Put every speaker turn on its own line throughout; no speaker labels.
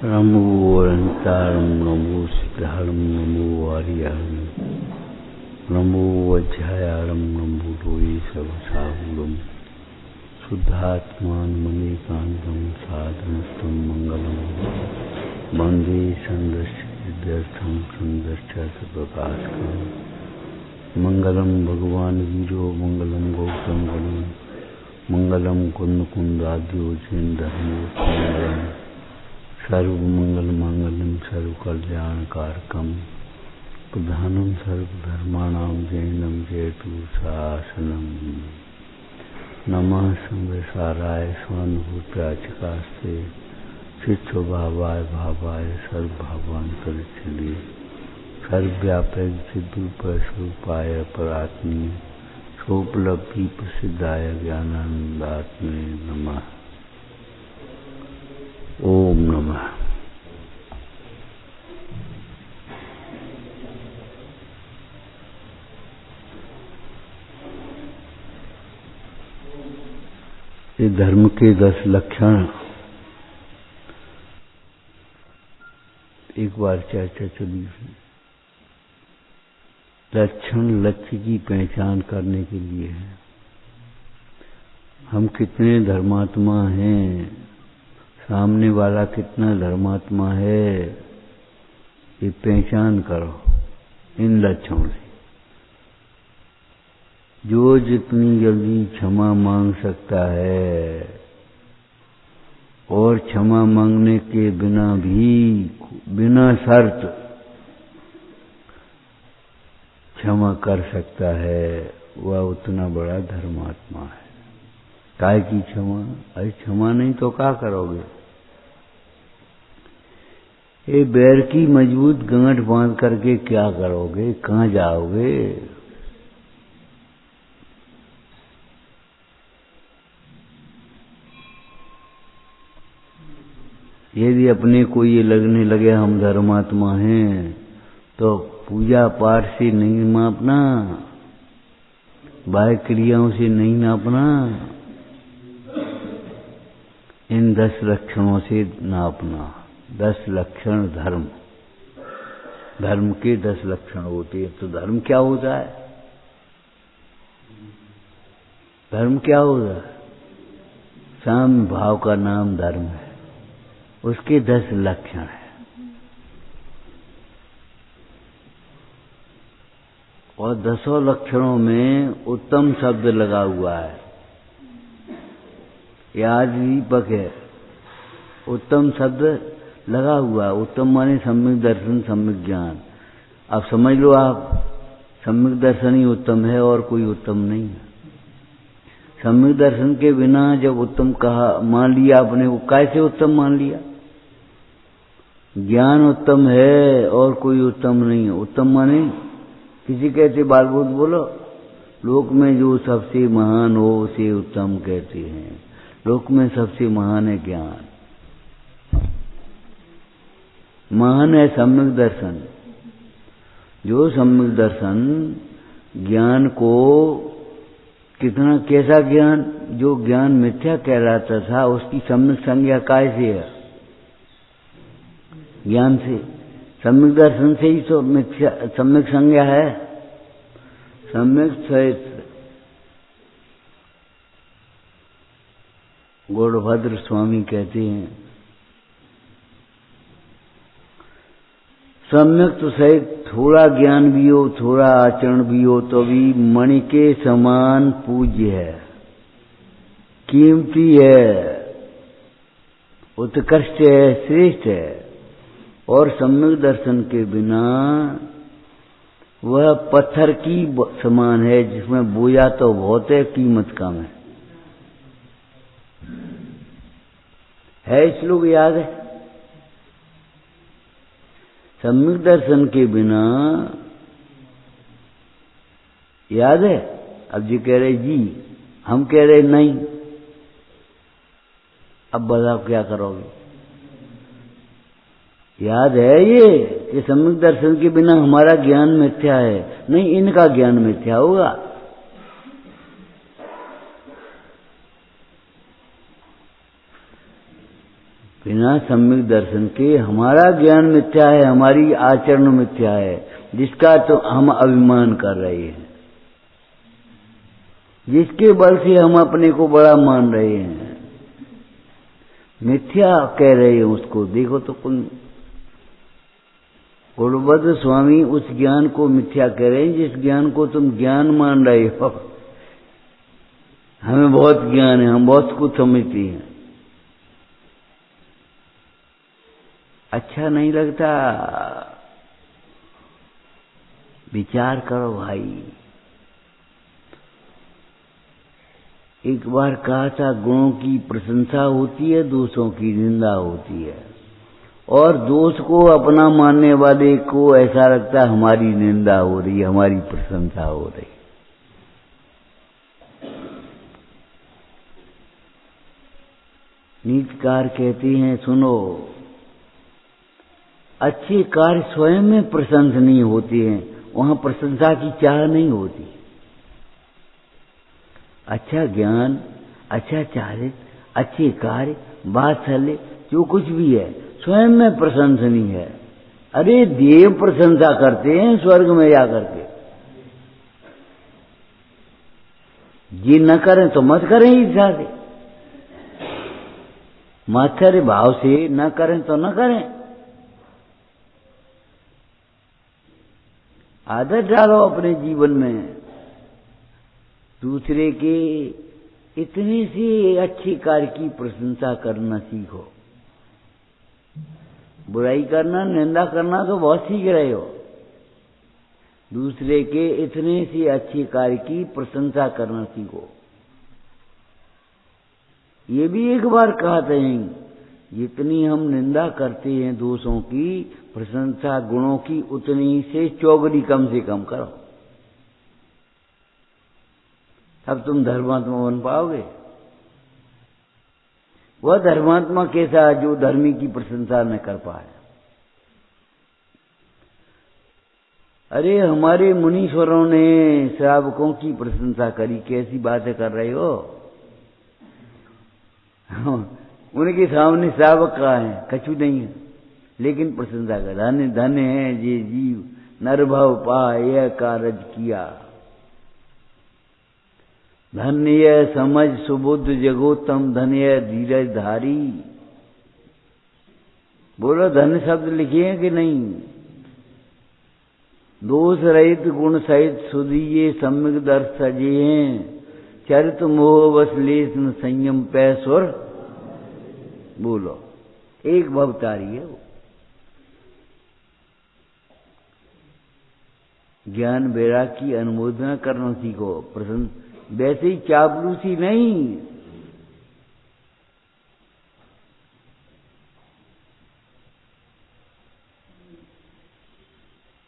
नमो अनंतारं नमो सिद्धारं नमो आर्यारं नमो अध्यायारं नमो लोये सर्वसाहुरं शुद्धात्मानमनेकान्तं साधनस्थं मंगलम वंदे संदर्शनर्थं संदर्शप्रकाशकं मंगलम भगवान वीरो मंगलम गौतम गणो मंगलम कुंद कुंदाद्यो जैन धर्मोत्तम सर्वमंगल मांगल्यम सर्वकल्याण कारकम प्रधानम सर्वधर्माणां जैनम जयतु शासनम नमः संवसाराय स्वानुभूत्याचकास्ते चित्स्वभावाय भावाय सर्वभावांतरिक्षणे सर्वव्यापक सिद्धरूपाय स्वरूपाय परात्मने सोपलब्धि प्रसिद्धाय ज्ञानानंदात्मने नमः। ओम नमः। ये धर्म के 10 लक्षण एक बार चर्चा चली थी। लक्षण लक्ष्य की पहचान करने के लिए है। हम कितने धर्मात्मा हैं, सामने वाला कितना धर्मात्मा है, ये पहचान करो इन लक्षणों से। जो जितनी जल्दी क्षमा मांग सकता है और क्षमा मांगने के बिना भी बिना शर्त क्षमा कर सकता है, वह उतना बड़ा धर्मात्मा है। काय की क्षमा? अरे क्षमा नहीं तो क्या करोगे? ये बैर की मजबूत गांठ बांध करके क्या करोगे? कहाँ जाओगे? यदि अपने को ये लगने लगे हम धर्मात्मा हैं, तो पूजा पाठ से नहीं नापना, बाह्य क्रियाओं से नहीं नापना, इन 10 लक्षणों से नापना। 10 लक्षण धर्म। धर्म के 10 लक्षण होते हैं। तो धर्म क्या होता है? धर्म क्या होता है? साम्य भाव का नाम धर्म है। उसके 10 लक्षण है। और 10 लक्षणों में उत्तम शब्द लगा हुआ है। याद दीपक है। उत्तम शब्द लगा हुआ है। उत्तम माने सम्यक दर्शन, सम्यक ज्ञान। अब समझ लो, आप सम्यक दर्शन ही उत्तम है और कोई उत्तम नहीं है। सम्यक दर्शन के बिना जब उत्तम कहा मान लिया आपने, वो कैसे उत्तम मान लिया? ज्ञान उत्तम है और कोई उत्तम नहीं है। उत्तम माने किसी कहते बाल बोलो, लोक में जो सबसे महान हो उसे उत्तम कहते हैं। लोक में सबसे महान है ज्ञान। महान है सम्यक दर्शन। जो सम्यक दर्शन ज्ञान को कितना कैसा ज्ञान, जो ज्ञान मिथ्या कहलाता था उसकी सम्यक संज्ञा कैसे है? ज्ञान से, सम्यक दर्शन से ही तो सम्यक संज्ञा है। सम्यक चैत्र गौड़भद्र स्वामी कहते हैं, सम्यक तो सही थोड़ा ज्ञान भी हो, थोड़ा आचरण भी हो, तो भी मणि के समान पूज्य है, कीमती है, उत्कृष्ट है, श्रेष्ठ है। और सम्यक दर्शन के बिना वह पत्थर की समान है, जिसमें बोया तो बहुत है, कीमत कम है। श्लोक याद है? सम्यक दर्शन के बिना, याद है? अब जी कह रहे जी, हम कह रहे नहीं। अब बताओ क्या करोगे? याद है ये कि सम्यक दर्शन के बिना हमारा ज्ञान मिथ्या है? नहीं, इनका ज्ञान मिथ्या होगा। बिना सम्यक दर्शन के हमारा ज्ञान मिथ्या है, हमारी आचरण मिथ्या है, जिसका तो हम अभिमान कर रहे हैं, जिसके बल से हम अपने को बड़ा मान रहे हैं, मिथ्या कह रहे हैं उसको। देखो तो गुरुभद्र स्वामी उस ज्ञान को मिथ्या कह रहे हैं जिस ज्ञान को तुम ज्ञान मान रहे हो। हमें बहुत ज्ञान है, हम बहुत कुछ समझते हैं। अच्छा नहीं लगता? विचार करो भाई। एक बार कहा था, गुणों की प्रशंसा होती है, दोषों की निंदा होती है, और दोष को अपना मानने वाले को ऐसा लगता है हमारी निंदा हो रही है, हमारी प्रशंसा हो रही। नीतिकार कहते हैं, सुनो, अच्छे कार्य स्वयं में प्रशंसनीय होते हैं, वहां प्रशंसा की चाह नहीं होती। अच्छा ज्ञान, अच्छा चारित्र, अच्छे कार्य, वात्सल्य, जो कुछ भी है स्वयं में प्रशंसनीय है। अरे देव प्रशंसा करते हैं स्वर्ग में जाकर के। ये न करें तो मत करें, ईर्ष्या से, मात्सर्य भाव से न करें तो न करें। आदत डालो अपने जीवन में, दूसरे के इतने से अच्छे कार्य की प्रशंसा करना सीखो। बुराई करना, निंदा करना तो बहुत सीख रहे हो, दूसरे के इतने से अच्छे कार्य की प्रशंसा करना सीखो। ये भी एक बार कहा था, जितनी हम निंदा करते हैं दोषों की, प्रशंसा गुणों की उतनी से चौगुनी कम से कम करो, तब तुम धर्मात्मा बन पाओगे। वह धर्मात्मा कैसा, जो धर्मी की प्रशंसा न कर पाए। अरे हमारे मुनीश्वरों ने श्रावकों की प्रशंसा करी, कैसी बातें कर रहे हो? उनके सामने श्रावक कहाँ है? कछु नहीं है, लेकिन प्रशंसा कर, धन्य धन्य है जे जीव नरभव पाए यह कारज किया, धन्य समझ सुबुद्ध जगोत्तम, धन्य धीरज धारी। बोलो धन्य शब्द लिखे हैं कि नहीं? दोष रहित गुण सहित सुधीये सम्यक दर्श सजे हैं, चरित मोह बस लेस न संयम पैसुर। बोलो, एक भवतारी है वो। ज्ञान वैराग की अनुमोदना करना सीखो, प्रसन्न, वैसे ही चापलूसी नहीं।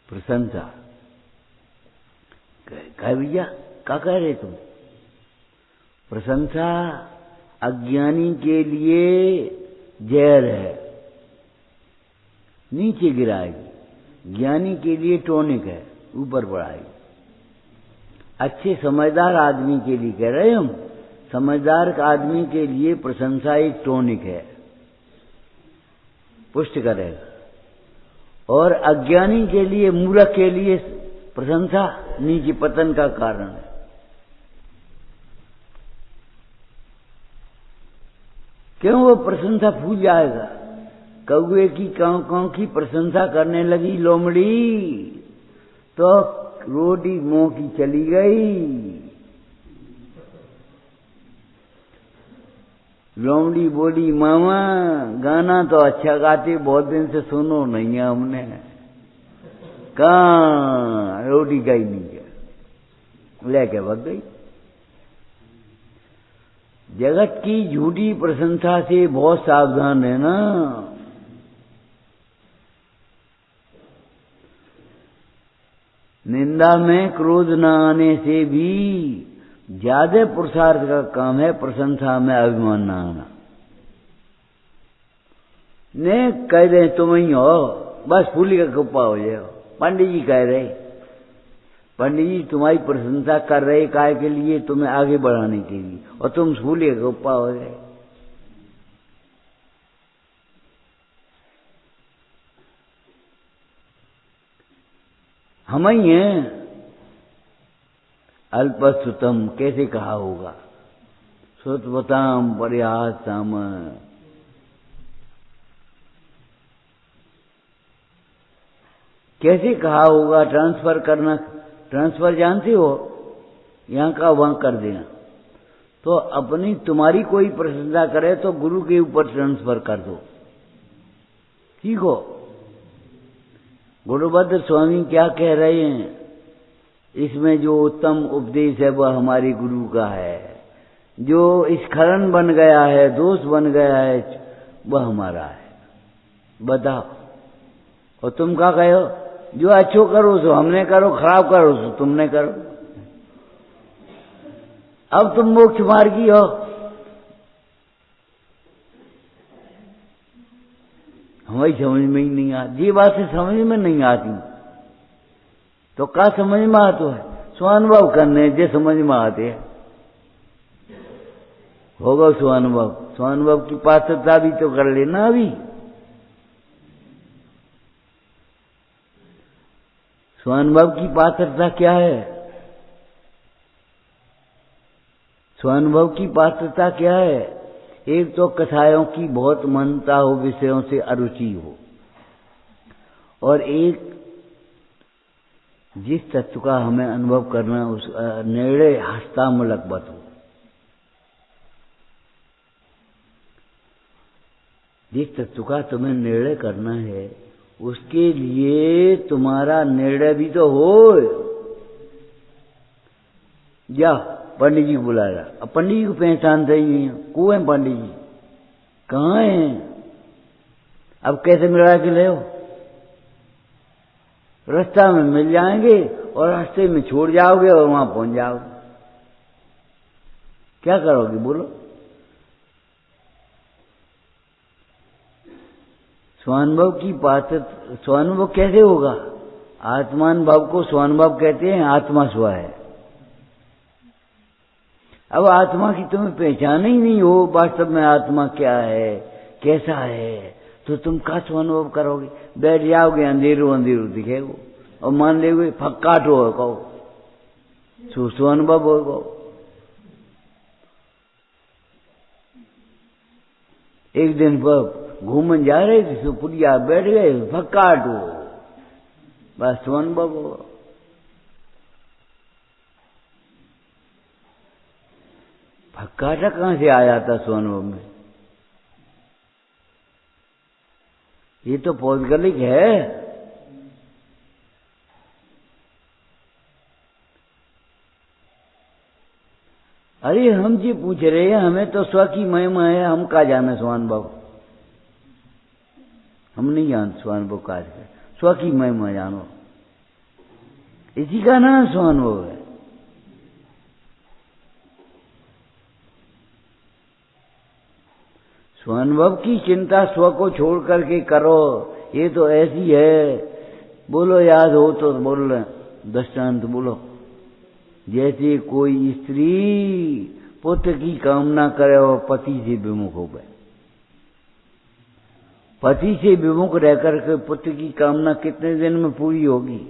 प्रशंसा कह भैया, क्या कह रहे तुम? प्रशंसा अज्ञानी के लिए जहर है, नीचे गिराएगी, ज्ञानी के लिए टॉनिक है, ऊपर बढ़ाएगी। अच्छे समझदार आदमी के लिए कह रहे हम, समझदार आदमी के लिए प्रशंसा एक टॉनिक है, पुष्ट करेगा। और अज्ञानी के लिए, मूर्ख के लिए प्रशंसा नीचे पतन का कारण है। क्यों? वो प्रशंसा भूल जाएगा। कौए की कांव कांव की प्रशंसा करने लगी लोमड़ी, तो रोटी मुंह की चली गई। लोमड़ी बोली, मामा गाना तो अच्छा गाते, बहुत दिन से सुनो नहीं है हमने। कहाँ? रोटी गई नहीं है, लेके भाग गई। जगत की झूठी प्रशंसा से बहुत सावधान है ना। निंदा में क्रोध न आने से भी ज्यादा पुरुषार्थ का काम है प्रशंसा में अभिमान न आना। ने कह रहे तुम ही हो, बस फूली का कुप्पा हो जाओ। पंडित जी कह रहे, पंडित जी तुम्हारी प्रशंसा कर रहे, काय के लिए? तुम्हें आगे बढ़ाने के लिए, और तुम फूली का कुप्पा हो गए। हम ही हैं। अल्पस्तुतम कैसे कहा होगा? श्रुतवताम पर्यासाम, कैसे कहा होगा? ट्रांसफर करना, ट्रांसफर जानते हो, यहां का वहां कर देना। तो अपनी तुम्हारी कोई प्रशंसा करे तो गुरु के ऊपर ट्रांसफर कर दो, ठीक हो? गुरुभद्र स्वामी क्या कह रहे हैं? इसमें जो उत्तम उपदेश है वह हमारे गुरु का है, जो स्खलन बन गया है, दोष बन गया है, वह हमारा है। बताओ। और तुम क्या कहो? जो अच्छो करो सो हमने करो, खराब करो सो तुमने करो। अब तुम मोक्ष मार्गी हो। हमारी समझ में ही नहीं आती ये बात, समझ में नहीं आती तो क्या समझ में आते है? स्वानुभव करने जो समझ में आते हैं होगा स्वानुभव। स्वानुभव की पात्रता भी तो कर लेना। अभी स्वानुभव की पात्रता क्या है? स्वानुभव की पात्रता क्या है? एक तो कथाओं की बहुत मनता हो, विषयों से अरुचि हो, और एक जिस तत्व का हमें अनुभव करना उस निर्णय हस्तामलकवत हो। जिस तत्व का तुम्हें निर्णय करना है उसके लिए तुम्हारा निर्णय भी तो हो। जा पंडित जी को बुला रहा, अब पंडित जी को पहचानते ही नहीं, को है पंडित जी, कहाँ हैं? अब कैसे मिला के ले? रास्ता में मिल जाएंगे और रास्ते में छोड़ जाओगे और वहां पहुंच जाओगे। क्या करोगे बोलो? स्वानुभव की बात, स्वानुभव कैसे होगा? आत्मान भाव को स्वानुभव कहते हैं। आत्मा स्व है। अब आत्मा की तुम्हें पहचान ही नहीं हो, वास्तव में आत्मा क्या है, कैसा है, तो तुम का स्वानुभव करोगे? बैठ जाओगे, अंधेरो अंधेरो दिखेगो और मान लेगे फक्काटो हो, कहो स्वानुभव होगा। एक दिन पर घूमन जा रहे थे, सुपुरिया बैठ गए, फक्काटो, बस स्वानुभव होगा। फक्काटा कहां से आ जाता स्वानुभव में? ये तो पौद्गलिक है। अरे हम जी पूछ रहे हैं, हमें तो स्व की महिमा है, हम का जाने स्वानुभव? हम नहीं जानते स्वानुभव का। स्व की महिमा जानो, इसी का नाम स्वानुभव है। स्वानुभव की चिंता स्व को छोड़ करके करो। ये तो ऐसी है, बोलो याद हो तो बोल रहे दृष्टांत बोलो। जैसे कोई स्त्री पुत्र की कामना करे और पति से विमुख हो गए। पति से विमुख रहकर के पुत्र की कामना कितने दिन में पूरी होगी?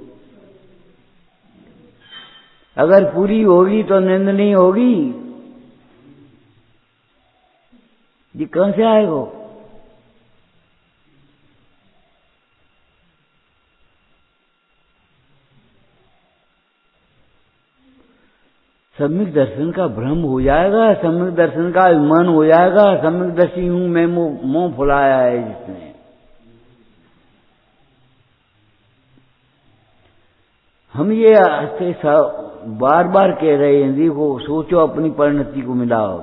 अगर पूरी होगी तो नींद नहीं होगी। ये कहां से आएगा? सम्यक दर्शन का भ्रम हो जाएगा, सम्यक दर्शन का अभिमान हो जाएगा। सम्यक दर्शी हूं मैं, मुंह फुलाया है जिसने। हम ये बार बार कह रहे हैं, देखो सोचो अपनी परिणति को मिलाओ।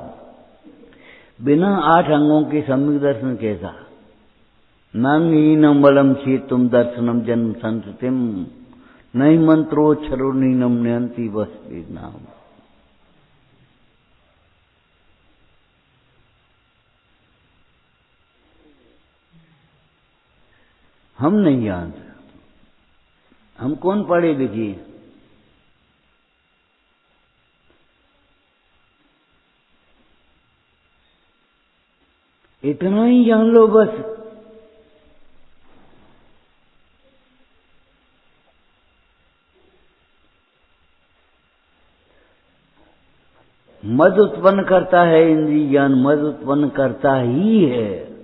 बिना 8 अंगों के सम्यक दर्शन कैसा? नांगहीनम बलम छेतुम दर्शनम जन्म संततिम, नहीं मंत्रोच्छरो नीनम नयंती वस्ती नाम। हम नहीं जानते। हम कौन पढ़े लिखे? इतना ही जान लो बस। मद उत्पन्न करता है इंद्रिय ज्ञान, मद उत्पन्न करता ही है।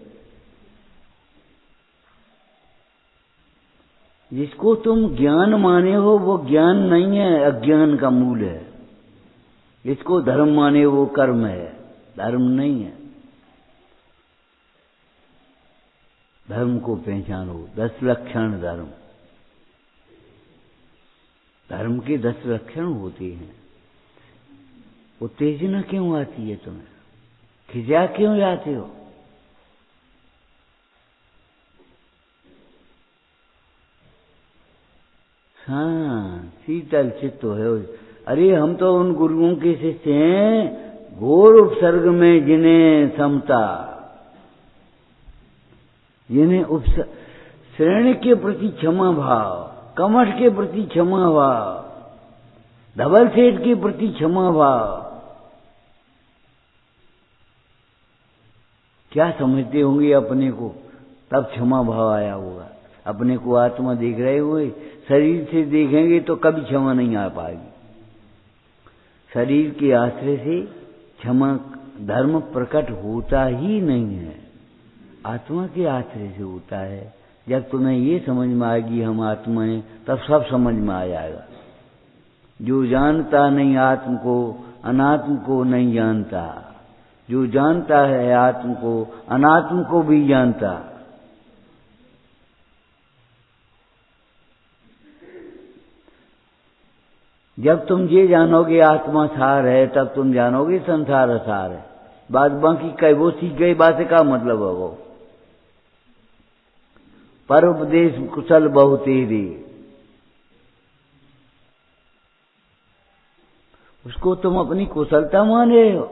जिसको तुम ज्ञान माने हो वो ज्ञान नहीं है, अज्ञान का मूल है। जिसको धर्म माने वो कर्म है, धर्म नहीं है। धर्म को पहचानो, 10 लक्षण धर्म। धर्म के 10 लक्षण होते हैं। उत्तेजना क्यों आती है तुम्हें? खिजा क्यों जाते हो? हाँ, शीतल चित्त है। अरे हम तो उन गुरुओं के शिष्य हैं, घोर उपसर्ग में जिन्हें समता, जिन्हें श्रेणी के प्रति क्षमा भाव, कमठ के प्रति क्षमा भाव, धवल सेठ के प्रति क्षमा भाव। क्या समझते होंगे अपने को? तब क्षमा भाव आया होगा। अपने को आत्मा देख रहे हुए, शरीर से देखेंगे तो कभी क्षमा नहीं आ पाएगी। शरीर के आश्रय से क्षमा धर्म प्रकट होता ही नहीं है, आत्मा के आश्रय से होता है। जब तुम्हें ये समझ में आएगी हम आत्मा हैं, तब सब समझ में आ जाएगा। जो जानता नहीं आत्म को, अनात्म को नहीं जानता। जो जानता है आत्म को, अनात्म को भी जानता। जब तुम ये जानोगे आत्मा सार है, तब तुम जानोगे संसार असार है। बाद बाकी कई वो सीख गई बातें का मतलब है वो। पर उपदेश कुशल बहु तेरे, उसको तुम अपनी कुशलता मान रहे हो।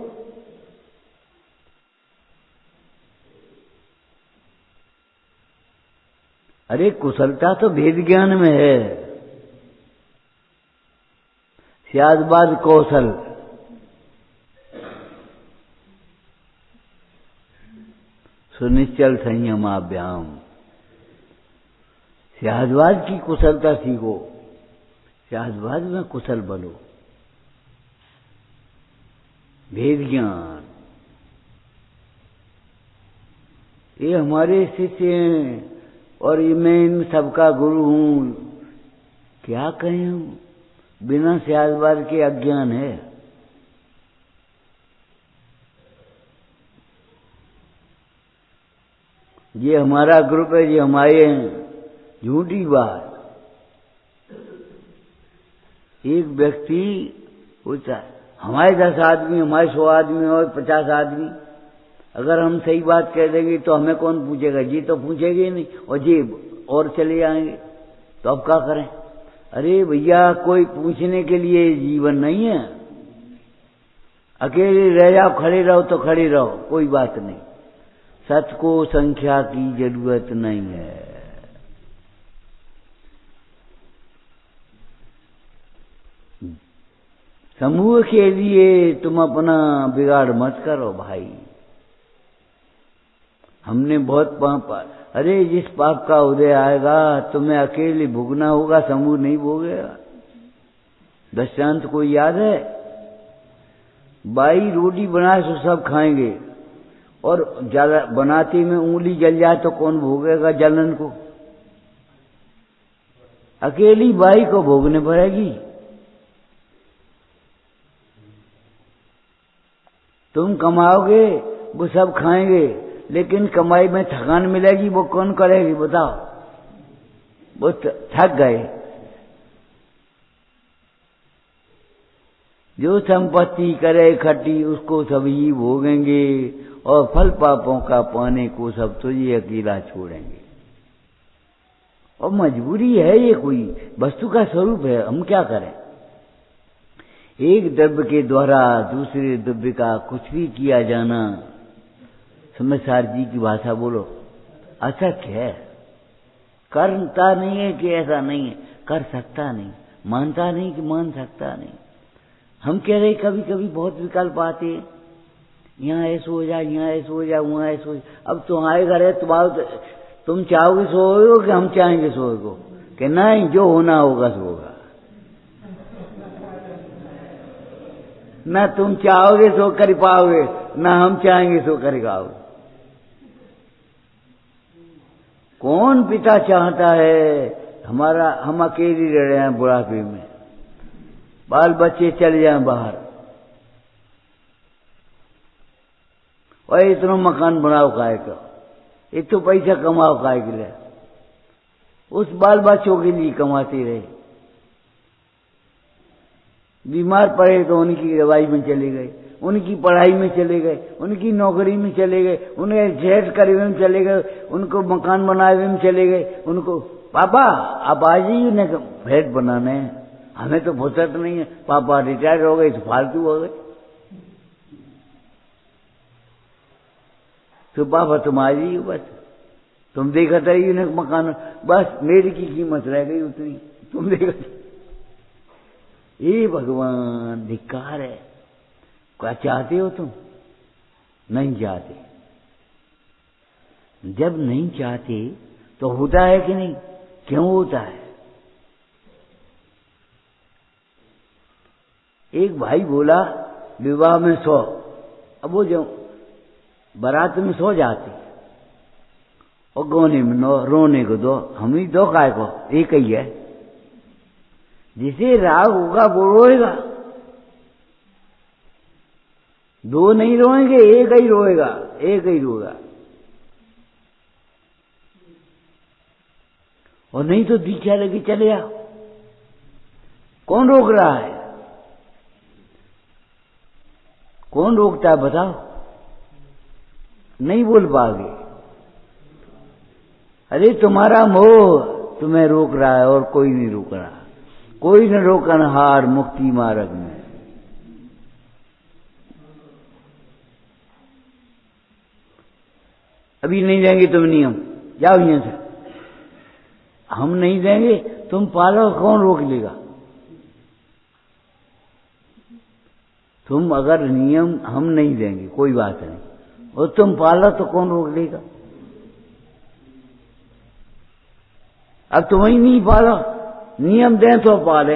अरे कुशलता तो भेद ज्ञान में है। स्यादबाद कौशल, सुनिश्चल संयमाभ्याम। स्यादबाद की कुशलता सीखो, स्यादबाद में कुशल बनो। भेद ज्ञान, ये हमारे शिष्य हैं और ये मैं इन सबका गुरु हूं। क्या कहें हम? बिना स्यादबाद के अज्ञान है। ये हमारा ग्रुप है, ये हमारे हैं, झूठी बात। एक व्यक्ति पूछा, हमारे 10 आदमी, हमारे 100 आदमी और 50 आदमी, अगर हम सही बात कह देंगे तो हमें कौन पूछेगा? जी तो पूछेंगे ही नहीं, और जी और चले जाएंगे। तो अब क्या करें? अरे भैया, कोई पूछने के लिए जीवन नहीं है। अकेले रह जाओ, खड़े रहो तो खड़े रहो, कोई बात नहीं। सत्य को संख्या की जरूरत नहीं है। समूह के लिए तुम अपना बिगाड़ मत करो भाई। हमने बहुत पाप, अरे जिस पाप का उदय आएगा तुम्हें अकेले भोगना होगा, समूह नहीं भोगेगा। दृष्टांत को याद है? बाई रोटी बनाए तो सब खाएंगे, और ज्यादा बनाते में उंगली जल जाए तो कौन भोगेगा जलन को? अकेली बाई को भोगने पड़ेगी। तुम कमाओगे, वो सब खाएंगे, लेकिन कमाई में थकान मिलेगी, वो कौन करेगी बताओ? वो थक गए। जो संपत्ति करे इकट्ठी उसको सभी भोगेंगे, और फल पापों का पाने को सब तो ये अकेला छोड़ेंगे। और मजबूरी है, ये कोई वस्तु का स्वरूप है, हम क्या करें? एक द्रव्य के द्वारा दूसरे द्रव्य का कुछ भी किया जाना, समझदार जी की भाषा बोलो, अशक्य है। करता नहीं है कि ऐसा नहीं है, कर सकता नहीं, मानता नहीं कि मान सकता नहीं। हम कह रहे कभी कभी बहुत विकल्प आते हैं, यहाँ ऐसा हो जाए, यहाँ ऐसा हो जाए, वहाँ ऐसा हो जाए। अब तुम्हारे घर है, तुम चाहोगे सो होगा कि हम चाहेंगे सो होगा? कि नहीं, जो होना होगा सो होगा। ना तुम चाहोगे सो कर पाओगे, ना हम चाहेंगे सो कर पाओगे। कौन पिता चाहता है हम अकेले रह रहे हैं बुढ़ापे में, बाल बच्चे चले जाएं बाहर, और इतना मकान बनाओ काय का, एक तो पैसा कमाओ काय के लिए, उस बाल बच्चों के लिए कमाते रहे। बीमार पड़े तो उनकी दवाई में चले गए, उनकी पढ़ाई में चले गए, उनकी नौकरी में चले गए, उन्हें जेठ करे में चले गए, उनको मकान बनाए में चले गए। उनको पापा आप आ जाइए उन्हें फ्लैट बनाने, हमें तो फुर्सत नहीं है, पापा रिटायर हो गए तो फालतू हो गए। तो पापा तुम आ जाइए, बस तुम देखा था उन्हें मकान, बस मेरी की कीमत रह गई उतनी, तुम देखा। ये भगवान धिक्कार है। क्या चाहते हो तुम? नहीं चाहते। जब नहीं चाहते तो होता है कि नहीं? क्यों होता है? एक भाई बोला विवाह में 100, अब वो जो बारात में 100 जाते और गोने में रोने को 2, हम ही 2 काय को, एक ही है। जिसे राग होगा वो रोएगा, 2 नहीं रोएंगे, एक ही रोएगा, एक ही रोएगा। और नहीं तो दीक्षा लेके चले आओ, कौन रोक रहा है? कौन रोकता है बताओ? नहीं बोल पाओगे। अरे तुम्हारा मोह तुम्हें रोक रहा है और कोई नहीं रोक रहा। कोई न रोकनहार मुक्ति मार्ग में। अभी नहीं देंगे तुम नियम, जाओ यहां से। हम नहीं देंगे, तुम पालो, कौन रोक लेगा? तुम अगर नियम हम नहीं देंगे कोई बात नहीं, और तुम पालो तो कौन रोक लेगा? अब तुम ही नहीं पालो, नियम दें तो पाले,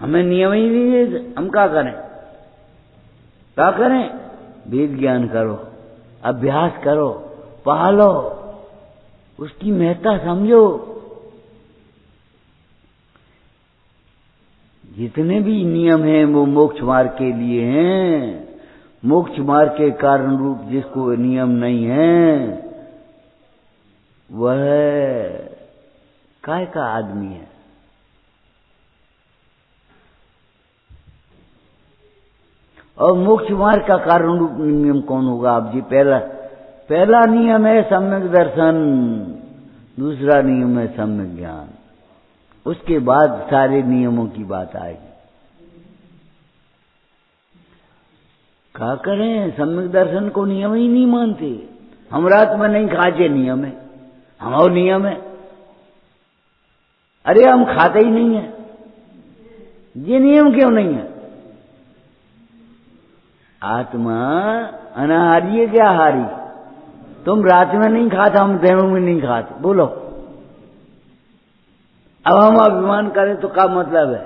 हमें नियम ही नहीं दे, हम क्या करें? क्या करें? वेद ज्ञान करो, अभ्यास करो, पालो, उसकी महत्ता समझो। जितने भी नियम हैं वो मोक्ष मार्ग के लिए हैं। मोक्ष मार्ग के कारण रूप जिसको नियम नहीं है वह काय का आदमी है। और मोक्ष मार्ग का कारण रूप नियम कौन होगा? आप जी, पहला नियम है सम्यक दर्शन, दूसरा नियम है सम्यक ज्ञान, उसके बाद सारे नियमों की बात आएगी। क्या करें? सम्यक दर्शन को नियम ही नहीं मानते। हम रात में नहीं खाते, नियम है, हमारा नियम है। अरे हम खाते ही नहीं है, ये नियम क्यों नहीं है? आत्मा अनाहारी है क्या हारी? तुम रात में नहीं खाता, हम दिन में नहीं खाते, बोलो। अब हम अभिमान करें तो क्या मतलब है?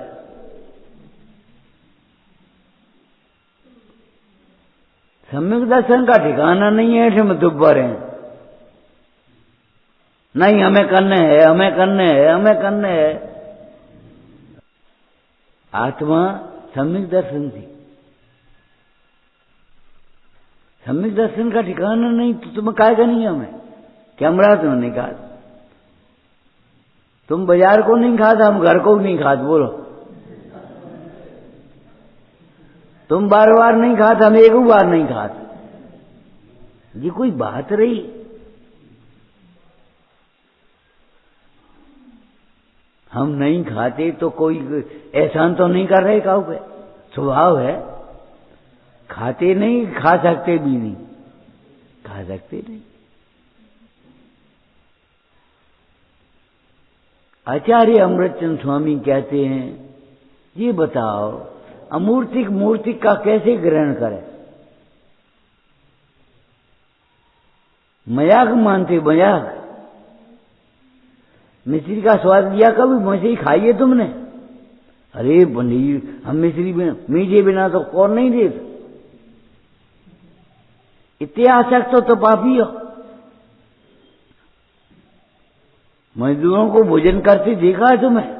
सम्यक दर्शन का ठिकाना नहीं है, ऐसे में दुब्बर हैं। नहीं, हमें करने हैं, हमें करने हैं, हमें करने हैं। आत्मा सम्यक दर्शन थी। सम्यक दर्शन का ठिकाना नहीं तो तुम्हें काय का नियम है? कैमरा तो नहीं खाता, तुम बाजार को नहीं खाता, हम घर को नहीं खाते, बोलो। तुम बार बार नहीं खाते, हम एक बार नहीं खाते। ये कोई बात रही? हम नहीं खाते तो कोई एहसान तो नहीं कर रहे काऊ पे, स्वभाव है। खाते नहीं, खा सकते भी नहीं, खा सकते नहीं। आचार्य अमृतचंद स्वामी कहते हैं, ये बताओ अमूर्तिक मूर्तिक का कैसे ग्रहण करें? मजाक मानते, मजाक। मिश्री का स्वाद लिया कभी? मछली खाई है तुमने? अरे पंडित हम मिश्री बिना मीठे बिना तो कौन नहीं देता। इतने आसक्त हो तो पापी हो। मजदूरों को भोजन करते देखा है तुम्हें?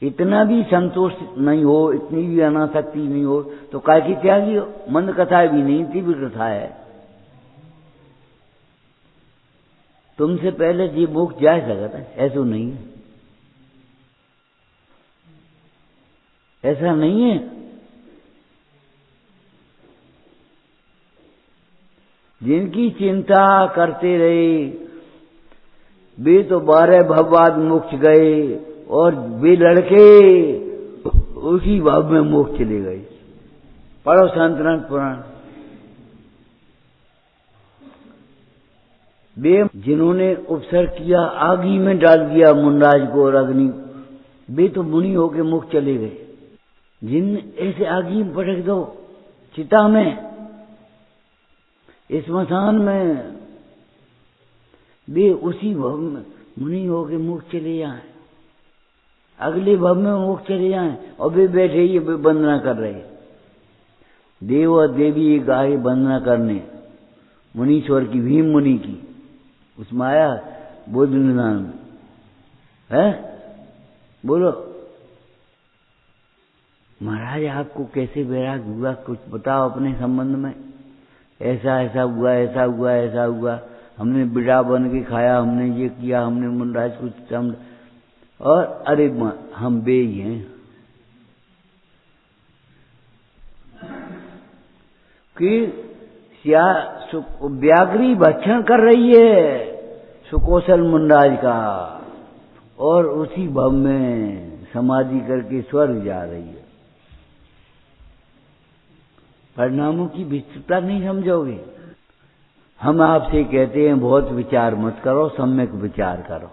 इतना भी संतोष नहीं हो, इतनी भी अनासक्ति नहीं हो तो काय की त्यागी हो। मंद कथाएं भी नहीं, तीव्र कथा है। तुमसे पहले जी मोक्ष जा सकता है, ऐसा नहीं है, ऐसा नहीं है। जिनकी चिंता करते रहे वे तो 12 भव बाद मोक्ष गए, और वे लड़के उसी भाव में मोक्ष चले गए। पढ़ो शांतनाथ पुराण। वे जिन्होंने उपसर्ग किया, आगी में डाल दिया मुंडराज को और अग्नि, वे तो मुनि होके मोक्ष चले गए। जिन ऐसे आगी में पटक दो, चिता में, स्मशान में, वे उसी भव में मुनि होके मोक्ष चले जाएं, अगले भव में मोक्ष चले जाएं। और वे बैठे ही वे वंदना कर रहे, देव और देवी गाये वंदना करने मुनीश्वर की, भीम मुनि की, उसमें आया बोध निदान में है। बोलो महाराज आपको कैसे वैराग्य हुआ, कुछ बताओ अपने संबंध में। ऐसा ऐसा हुआ, ऐसा हुआ, ऐसा हुआ, हमने बिड़ा बन के खाया, हमने ये किया, हमने मुंडराज कुछ और अरे हम बे ही हैं कि व्याघ्री भक्षण कर रही है सुकोशल मुंडराज का, और उसी भव में समाधि करके स्वर्ग जा रही है। परिणामों की विस्तृतता नहीं समझोगे। हम आपसे कहते हैं बहुत विचार मत करो, सम्यक विचार करो।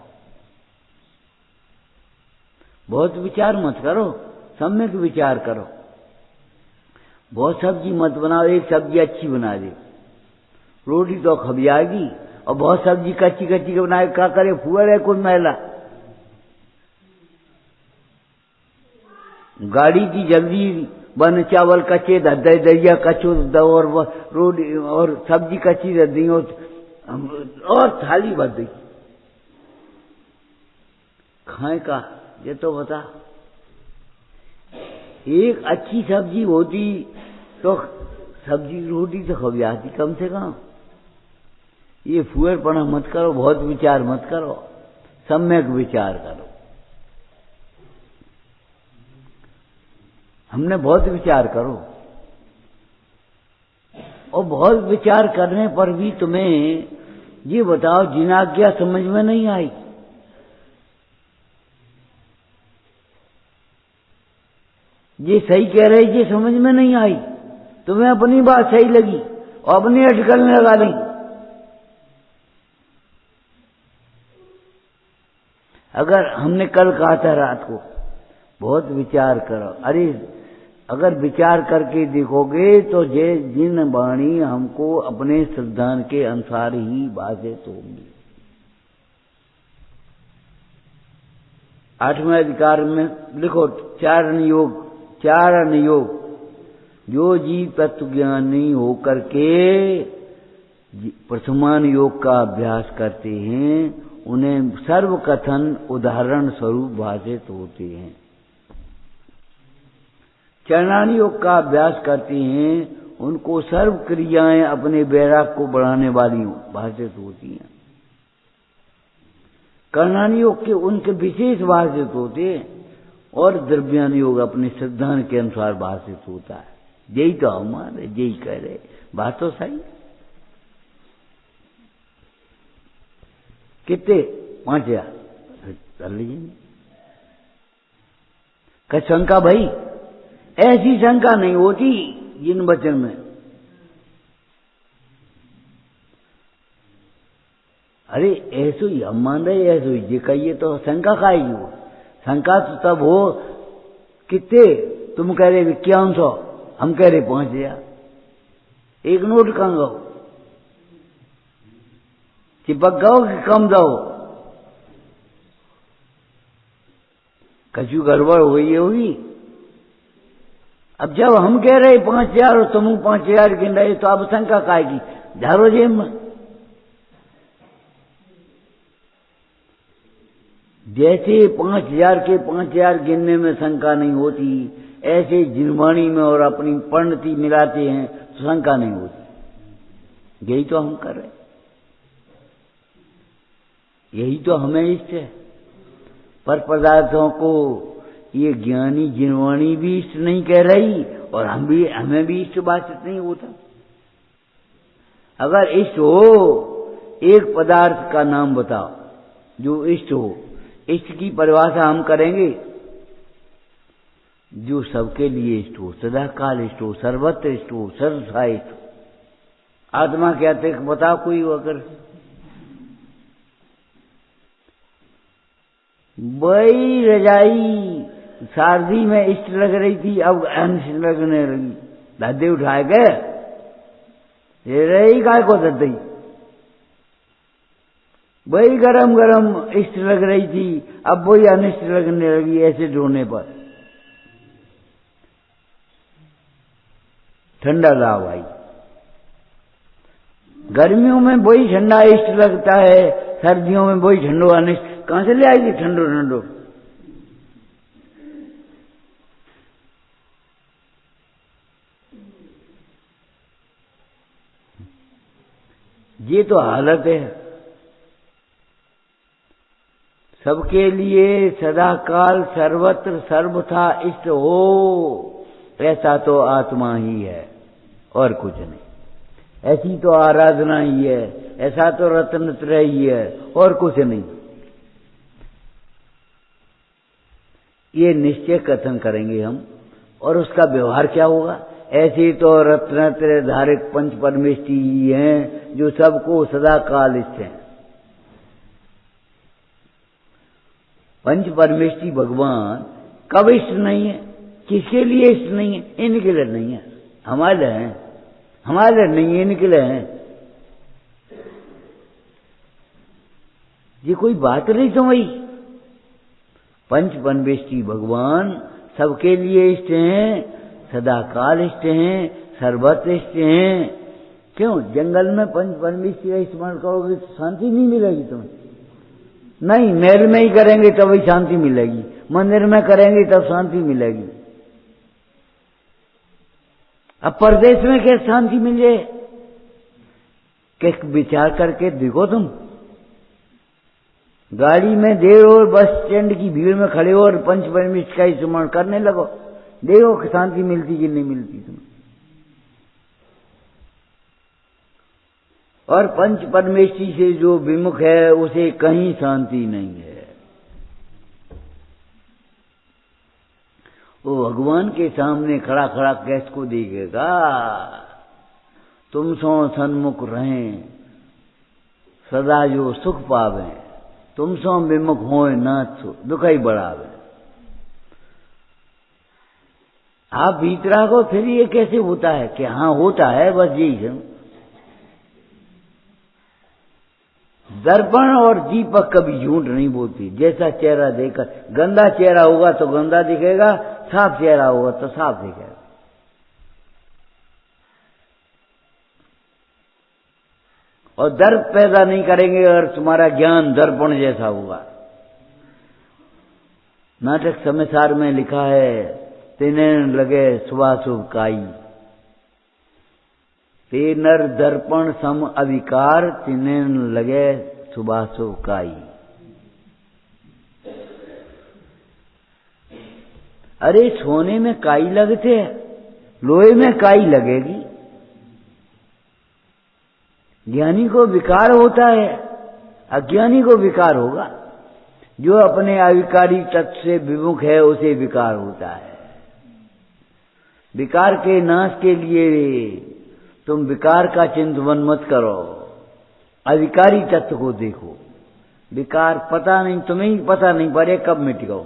बहुत विचार मत करो, सम्यक विचार करो। बहुत सब्जी मत बनाओ, एक सब्जी अच्छी बना दे, रोटी तो खब जाएगी। और बहुत सब्जी कच्ची कच्ची बनाए, क्या करे, फुअर है कोई महिला, गाड़ी की जल्दी बन, चावल कच्चे दे, दरिया कच्चो दो, और रोटी और सब्जी कच्ची दे दी, और थाली भर दी। खाए का ये तो बता। एक अच्छी सब्जी होती तो सब्जी रोटी तो खब जाती कम से कम। ये फुअरपना मत करो, बहुत विचार मत करो, सम्यक विचार करो। हमने बहुत विचार करो, और बहुत विचार करने पर भी तुम्हें ये बताओ जिनाज्ञा समझ में नहीं आई। ये सही कह रहे, ये समझ में नहीं आई, तुम्हें अपनी बात सही लगी और अपनी अटकल लगा ली। अगर हमने कल कहा था रात को बहुत विचार करो, अरे अगर विचार करके देखोगे तो जिन वाणी हमको अपने सिद्धांत के अनुसार ही बाधित होगी। 8वें अधिकार में लिखो चारण योग, जो जीव तत्व ज्ञानी होकर के प्रथमान योग का अभ्यास करते हैं, उन्हें सर्वकथन उदाहरण स्वरूप भाषित होते हैं। चरणानी योग का अभ्यास करते हैं, उनको सर्व क्रियाएं अपने वैराग को बढ़ाने वाली भाषित होती हैं। कर्णानी योग के उनके विशेष भाषित होते हैं, और द्रव्यान योग अपने सिद्धांत के अनुसार भाषित होता है। यही तो हमारे, यही कह रहे, बात तो सही। कितने 5000 कर लीजिए। क्या शंका भाई? ऐसी शंका नहीं होती जिन वचन में। अरे ऐसो ही हम मान रहे, ऐसो ही ये कहिए तो शंका खाएगी वो। शंका तो तब हो कितने, तुम कह रहे 5100, हम कह रहे 5000, एक नोट कहाँ गो, चिपक गो कि कम दो? कछु गड़बड़ हो गई होगी। अब जब हम कह रहे 5000 और तुम 5000 गिन रहे तो अब शंका काहे की, धारो जेब में। जैसे 5000 के 5000 गिनने में शंका नहीं होती, ऐसे जिनवाणी में और अपनी परिणति मिलाते हैं तो शंका नहीं होती। यही तो हम कर रहे, यही तो हमें इष्ट है। पर पदार्थों को ये ज्ञानी जिनवाणी भी इष्ट नहीं कह रही और हमें भी इष्ट बाधित नहीं होता। अगर इष्ट हो, एक पदार्थ का नाम बताओ जो इष्ट हो। इष्ट की परिभाषा हम करेंगे जो सबके लिए इष्ट हो, सदाकाल इष्ट हो, सर्वत्र इष्ट हो, सर्वथा इष्ट हो। आत्मा कहते बताओ कोई अगर। वही रजाई सर्दी में इष्ट लग रही थी, अब अनिष्ट लगने लगी, धद्दे उठाए गए, ये रही काय को धद्दई। वही गरम गरम इष्ट लग रही थी, अब वही अनिष्ट लगने लगी ऐसे ढोने पर। ठंडा लाओ भाई, गर्मियों में वही ठंडा इष्ट लगता है, सर्दियों में वही ठंडो अनिष्ट। कहां से ले आएगी ठंडो ठंडो? ये तो हालत है। सबके लिए सदाकाल सर्वत्र सर्वथा इष्ट हो, ऐसा तो आत्मा ही है और कुछ नहीं। ऐसी तो आराधना ही है, ऐसा तो रत्नत्रय ही है और कुछ नहीं। ये निश्चय कथन करेंगे हम, और उसका व्यवहार क्या होगा। ऐसे तो रत्नत्रय धारक पंच परमेष्टि ही हैं जो सबको सदाकाल इष्ट हैं। पंच परमेष्टि भगवान कब इष्ट नहीं है, किसके लिए इष्ट नहीं है? इनके लिए नहीं है, हमारे लिए है। हमारे लिए नहीं है, इनके लिए है। ये कोई बात नहीं समझी। पंच परमेष्टि भगवान सबके लिए इष्ट हैं, सदाकाल इष्ट हैं, सर्वत्र इष्ट हैं। क्यों? जंगल में पंच परमेष्टि का स्मरण करोगे तो शांति नहीं मिलेगी तुम्हें। नहीं, महल में ही करेंगे तभी शांति मिलेगी, मंदिर में करेंगे तब शांति मिलेगी। अब परदेश में कैसे शांति मिल जाए? क्या विचार करके देखो तुम। गाड़ी में देर और बस स्टैंड की भीड़ में खड़े हो और पंच परमेष्टि का स्मरण करने लगो, देखो कि शांति मिलती कि नहीं मिलती तुम्हें। और पंच परमेष्टि से जो विमुख है उसे कहीं शांति नहीं है। वो भगवान के सामने खड़ा खड़ा कैस को देखेगा। तुम सो सन्मुख रहें सदा जो सुख पावे, तुम सो विमुख होए नाथ सो दुख ही बढ़ावे। आप भीतरा को फिर ये कैसे होता है कि हाँ होता है, बस यही है। दर्पण और दीपक कभी झूठ नहीं बोलती। जैसा चेहरा देखकर, गंदा चेहरा होगा तो गंदा दिखेगा, साफ चेहरा होगा तो साफ दिखेगा। और दर्प पैदा नहीं करेंगे और तुम्हारा ज्ञान दर्पण जैसा होगा। नाटक समाचार में लिखा है, तिनेन लगे शुभाशुभ काई, ते नर दर्पण सम अविकार, तिनेन लगे शुभाशुभ काई। अरे सोने में काई लगते हैं, लोहे में काई लगेगी। ज्ञानी को विकार होता है, अज्ञानी को विकार होगा। जो अपने अविकारी तत्व से विमुख है उसे विकार होता है। विकार के नाश के लिए तुम विकार का चिंतन मत करो, अविकारी तत्व को देखो। विकार पता नहीं, तुम्हें ही पता नहीं पड़े कब मिटेगा।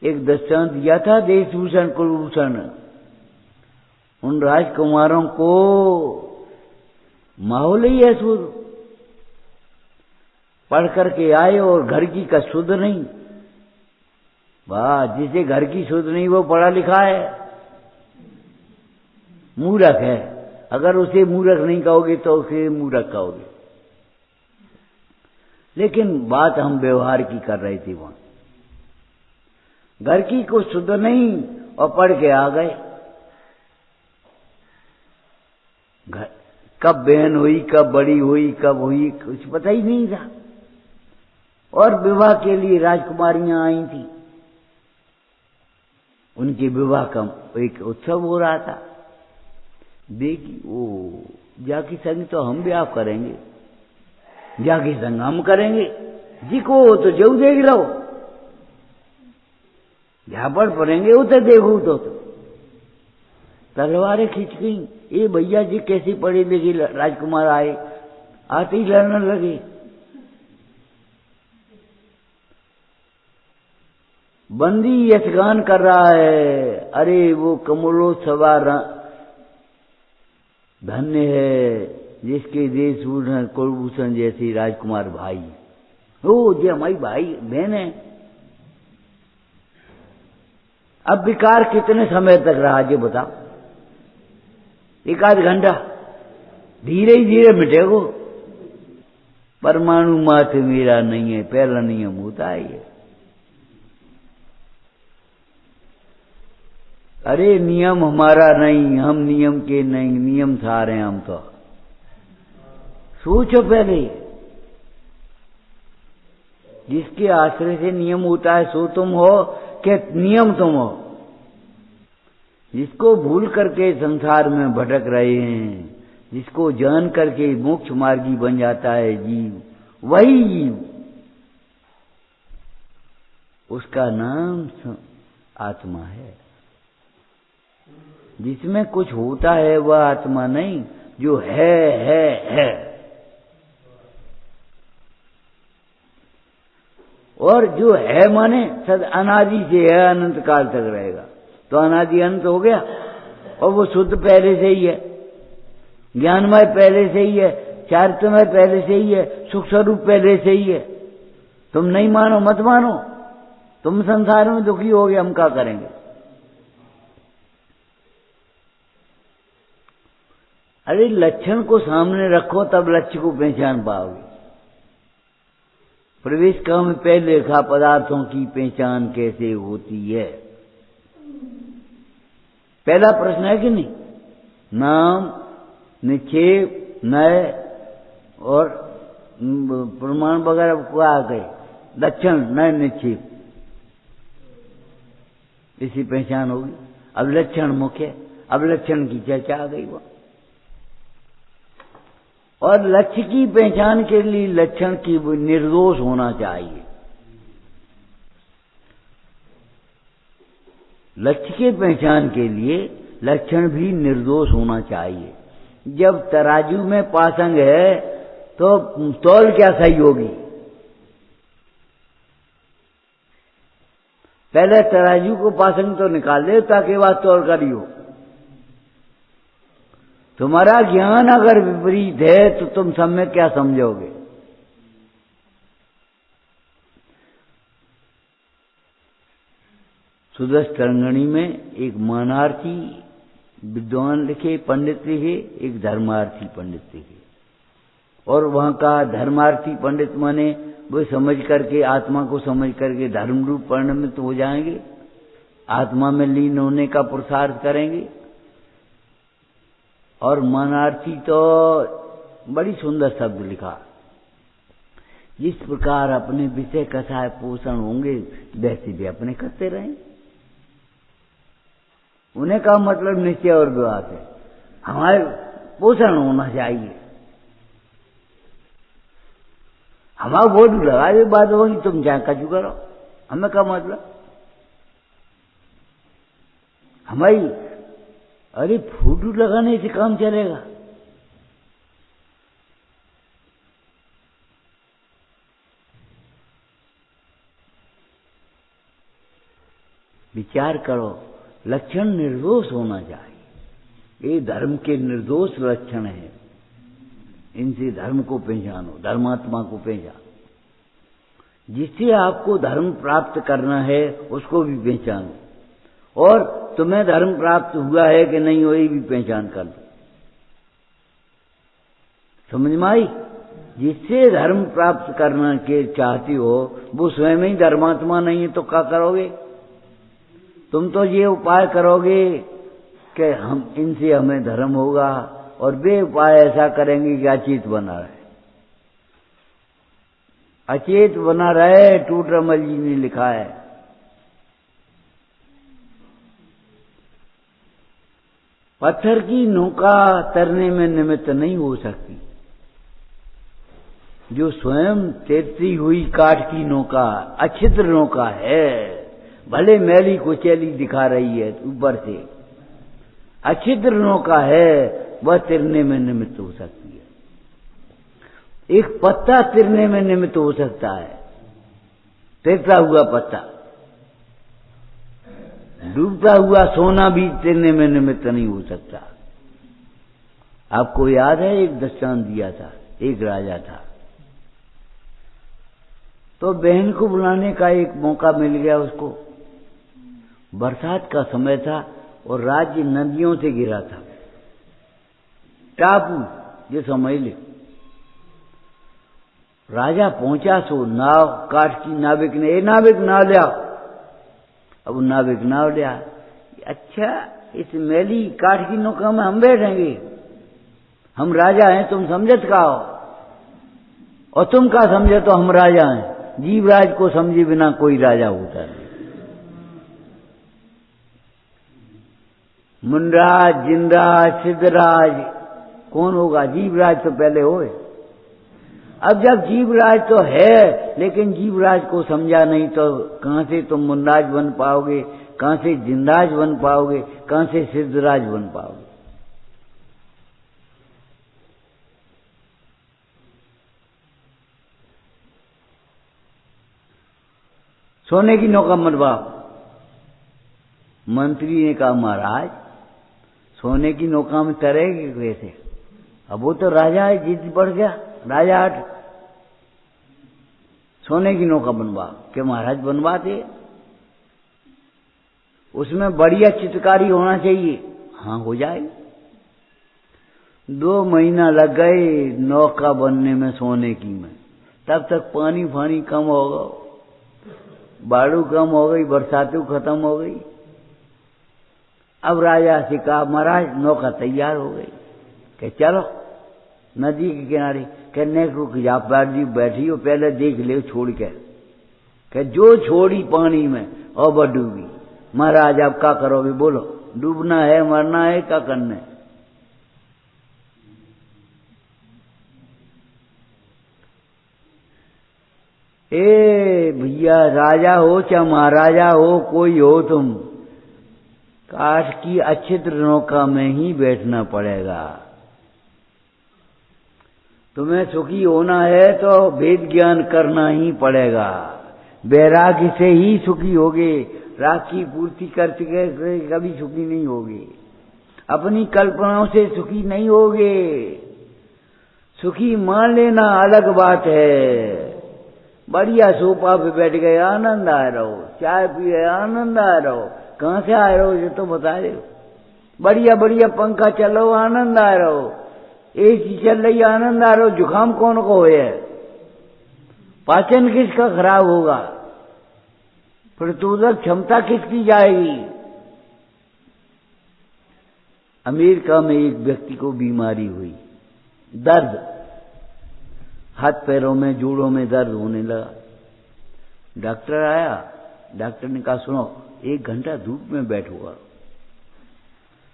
एक दृष्टांत दिया था देशभूषण कुलभूषण। उन राजकुमारों को माहौल ही है शुद्ध, पढ़ करके आए और घर की का शुद्ध नहीं, वाह, जिसे घर की सुध नहीं वो पढ़ा लिखा है, मूर्ख है। अगर उसे मूर्ख नहीं कहोगे तो उसे मूर्ख कहोगे। लेकिन बात हम व्यवहार की कर रहे थे वहां। घर की कुछ शुद्ध नहीं और पढ़ के आ गए। कब बहन हुई, कब बड़ी हुई, कब हुई, कुछ पता ही नहीं था। और विवाह के लिए राजकुमारियां आई थी, उनके विवाह का एक उत्सव हो रहा था। देखी वो जाकी संग तो हम ब्याह करेंगे, जाकी संग हम करेंगे, जी को तो जऊ देख लो, झापड़ पड़ेंगे उधर देखो तो तलवारें खींच गई। ये भैया जी कैसी पढ़ी लिखी राजकुमार आए, आते ही लड़ने लगे। बंदी यशगान कर रहा है, अरे वो कमलो सवार धन्य है जिसके देश कुलभूषण जैसी राजकुमार भाई। ओ जी हमारी भाई बहन है। अब विकार कितने समय तक रहा जी बताओ? एक आध घंटा, धीरे ही धीरे मिटेगो। परमाणु मात्र मेरा नहीं है, पहला नियम होता है ये। अरे नियम हमारा नहीं, हम नियम के नहीं, नियम सारे हम तो। सोचो पहले, जिसके आश्रय से नियम होता है सो तुम हो कि नियम तुम हो? जिसको भूल करके संसार में भटक रहे हैं, जिसको जान करके मोक्ष मार्गी बन जाता है जीव, वही जीव, उसका नाम आत्मा है। जिसमें कुछ होता है वह आत्मा नहीं, जो है। और जो है माने सद अनादि से है, अनंत काल तक रहेगा। तो अनादि अनंत हो गया, और वो शुद्ध पहले से ही है, ज्ञानमय पहले से ही है, चारित्रमय पहले से ही है, सुख स्वरूप पहले से ही है। तुम नहीं मानो मत मानो, तुम संसार में दुखी हो गए, हम क्या करेंगे? अरे लक्षण को सामने रखो तब लक्ष्य को पहचान पाओगे। प्रवेश काल में पहले लिखा पदार्थों की पहचान कैसे होती है। पहला प्रश्न है कि नहीं? नाम, निक्षेप, नय और प्रमाण वगैरह को आ गए। लक्षण, नय, निक्षेप, इसी पहचान होगी। अब लक्षण मुख्य, अब लक्षण की चर्चा आ गई वह। और लक्ष्य की पहचान के लिए लक्षण की निर्दोष होना चाहिए। लक्ष्य की पहचान के लिए लक्षण भी निर्दोष होना चाहिए। जब तराजू में पासंग है तो तौल क्या सही होगी? पहले तराजू को पासंग तो निकाल दे ताकि बात तौल करियो। तुम्हारा ज्ञान अगर विपरीत है तो तुम सब में क्या समझोगे? सुदर्श तरंगणी में एक मानार्थी विद्वान लिखे, पंडित लिखे, एक धर्मार्थी पंडित लिखे। और वहां का धर्मार्थी पंडित माने वो समझ करके, आत्मा को समझ करके धर्म रूप परिणमित हो जाएंगे, आत्मा में लीन होने का पुरुषार्थ करेंगे। और मानार्थी तो बड़ी सुंदर शब्द लिखा, जिस प्रकार अपने विषय कथाएं पोषण होंगे वैसे भी अपने करते रहें। उन्हें का मतलब निश्चय और विवाद है, हमारे पोषण होना चाहिए। हमारा वोट लगा दे बात होगी, तुम चाहे कचू करो, हमें क्या मतलब? हमारी अरे फोटो लगाने से काम चलेगा? विचार करो, लक्षण निर्दोष होना चाहिए। ये धर्म के निर्दोष लक्षण है, इनसे धर्म को पहचानो, धर्मात्मा को पहचानो। जिससे आपको धर्म प्राप्त करना है उसको भी पहचानो, और तुम्हें धर्म प्राप्त हुआ है कि नहीं वही भी पहचान कर लो। समझ में आई? जिससे धर्म प्राप्त करना के चाहती हो वो स्वयं ही धर्मात्मा नहीं है तो क्या करोगे? तुम तो ये उपाय करोगे कि हम इनसे हमें धर्म होगा, और वे उपाय ऐसा करेंगे कि अचेत बना रहे। अचेत बना रहे, टूटरमल जी ने लिखा है। पत्थर की नौका तैरने में निमित्त नहीं हो सकती, जो स्वयं तैरती हुई काठ की नौका अछिद्र नौका है, भले मैली कुचैली दिखा रही है ऊपर से, अछिद्र नौका है, वह तैरने में निमित्त हो सकती है। एक पत्ता तैरने में निमित्त हो सकता है, तैरता हुआ पत्ता। डूबता हुआ सोना भी तैरने में निमित्त नहीं हो सकता। आपको याद है एक दृष्टांत दिया था, एक राजा था, तो बहन को बुलाने का एक मौका मिल गया उसको। बरसात का समय था और राज्य नदियों से घिरा था, टापू ये समझ ले। राजा पहुंचा सो नाव, काठ की नाविक ने, ए नाविक नाव ले आओ। अब नाविक नाव ले आ। अच्छा, इस मैली काठ की नौका में हम बैठेंगे? हम राजा हैं, तुम समझत का हो, और तुम का समझे तो हम राजा हैं। जीवराज को समझे बिना कोई राजा होता नहीं। मुंडराज, जिनराज, सिद्धराज कौन होगा? जीवराज तो पहले होए। अब जब जीवराज तो है, लेकिन जीवराज को समझा नहीं तो कहां से तुम मुंडराज बन पाओगे, कहां से जिनराज बन पाओगे, कहां से सिद्धराज बन पाओगे? सोने की नौका मनवाओ। मंत्री ने कहा महाराज सोने की नौका में तैरेगी कैसे? अब वो तो राजा है, जिद बढ़ गया, राजा हट। सोने की नौका बनवा के महाराज बनवाते, उसमें बढ़िया चित्रकारी होना चाहिए। हाँ हो जाए। 2 महीना लग गए नौका बनने में, सोने की में। तब तक पानी फानी कम हो गया, बाड़ू कम हो गई, बरसातों खत्म हो गई। अब राजा से कहा महाराज नौका तैयार हो गई, कि चलो नदी के किनारे। कहने को आप बैठी हो, पहले देख ले छोड़ के, कि जो छोड़ी पानी में और वह डूबी। महाराज अब क्या करोगे? बोलो, डूबना है, मरना है, क्या करना है? ए भैया, राजा हो चाहे महाराजा हो, कोई हो तुम, काठ की अछिद्र नौका में ही बैठना पड़ेगा। तुम्हें सुखी होना है तो वेद ज्ञान करना ही पड़ेगा। वैराग्य से ही सुखी होगे, राग की पूर्ति करते कभी सुखी नहीं होगे। अपनी कल्पनाओं से सुखी नहीं होगे। सुखी मान लेना अलग बात है। बढ़िया सोफा पे बैठ गए, आनंद आ रहो, चाय पिए आनंद आ रहो। कहां से आ रहो ये तो बता रहे हो। बढ़िया बढ़िया पंखा चलो, आनंद आ रहो। एसी चल रही, आनंद आ रहो। जुकाम कौन को है? पाचन किसका खराब होगा? प्रतिरोधक क्षमता किसकी जाएगी? अमेरिका में एक व्यक्ति को बीमारी हुई, दर्द, हाथ पैरों में जोड़ों में दर्द होने लगा। डॉक्टर आया, डॉक्टर ने कहा सुनो 1 घंटा धूप में बैठो करो,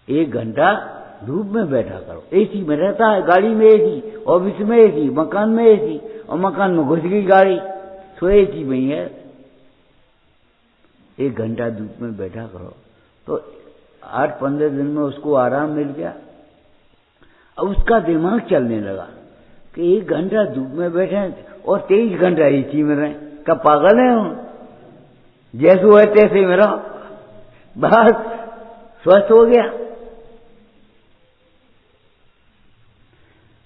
1 घंटा धूप में बैठा करो। एसी में रहता है, गाड़ी में एसी, ऑफिस में एसी, मकान में एसी, और मकान में घुस गई गाड़ी तो एसी में ही है। 1 घंटा धूप में बैठा करो। तो 8-15 दिन में उसको आराम मिल गया। अब उसका दिमाग चलने लगा कि 1 घंटा धूप में बैठे और 23 घंटा एसी में रहे, क्या पागल है हम? जैसे हुआ तैसे में रहो, बस स्वस्थ हो गया।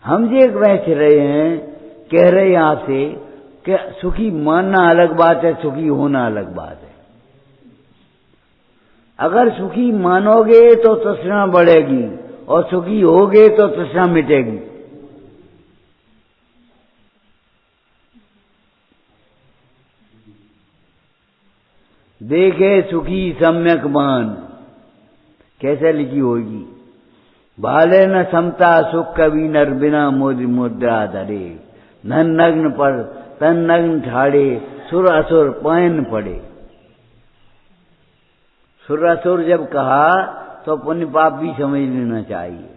हम जे बैठ रहे हैं, कह रहे हैं आपसे कि सुखी मानना अलग बात है, सुखी होना अलग बात है। अगर सुखी मानोगे तो तृष्णा बढ़ेगी और सुखी होगे तो तृष्णा मिटेगी। देखे सुखी सम्यक मान, कैसे लिखी होगी? भाले न समता सुख कवि नर बिना मोदी मुद्रा धरे, धन नग्न पर तन नग्न ठाड़े, सुर असुर पायन पड़े। सुर असुर जब कहा तो पुण्य पाप भी समझ लेना चाहिए,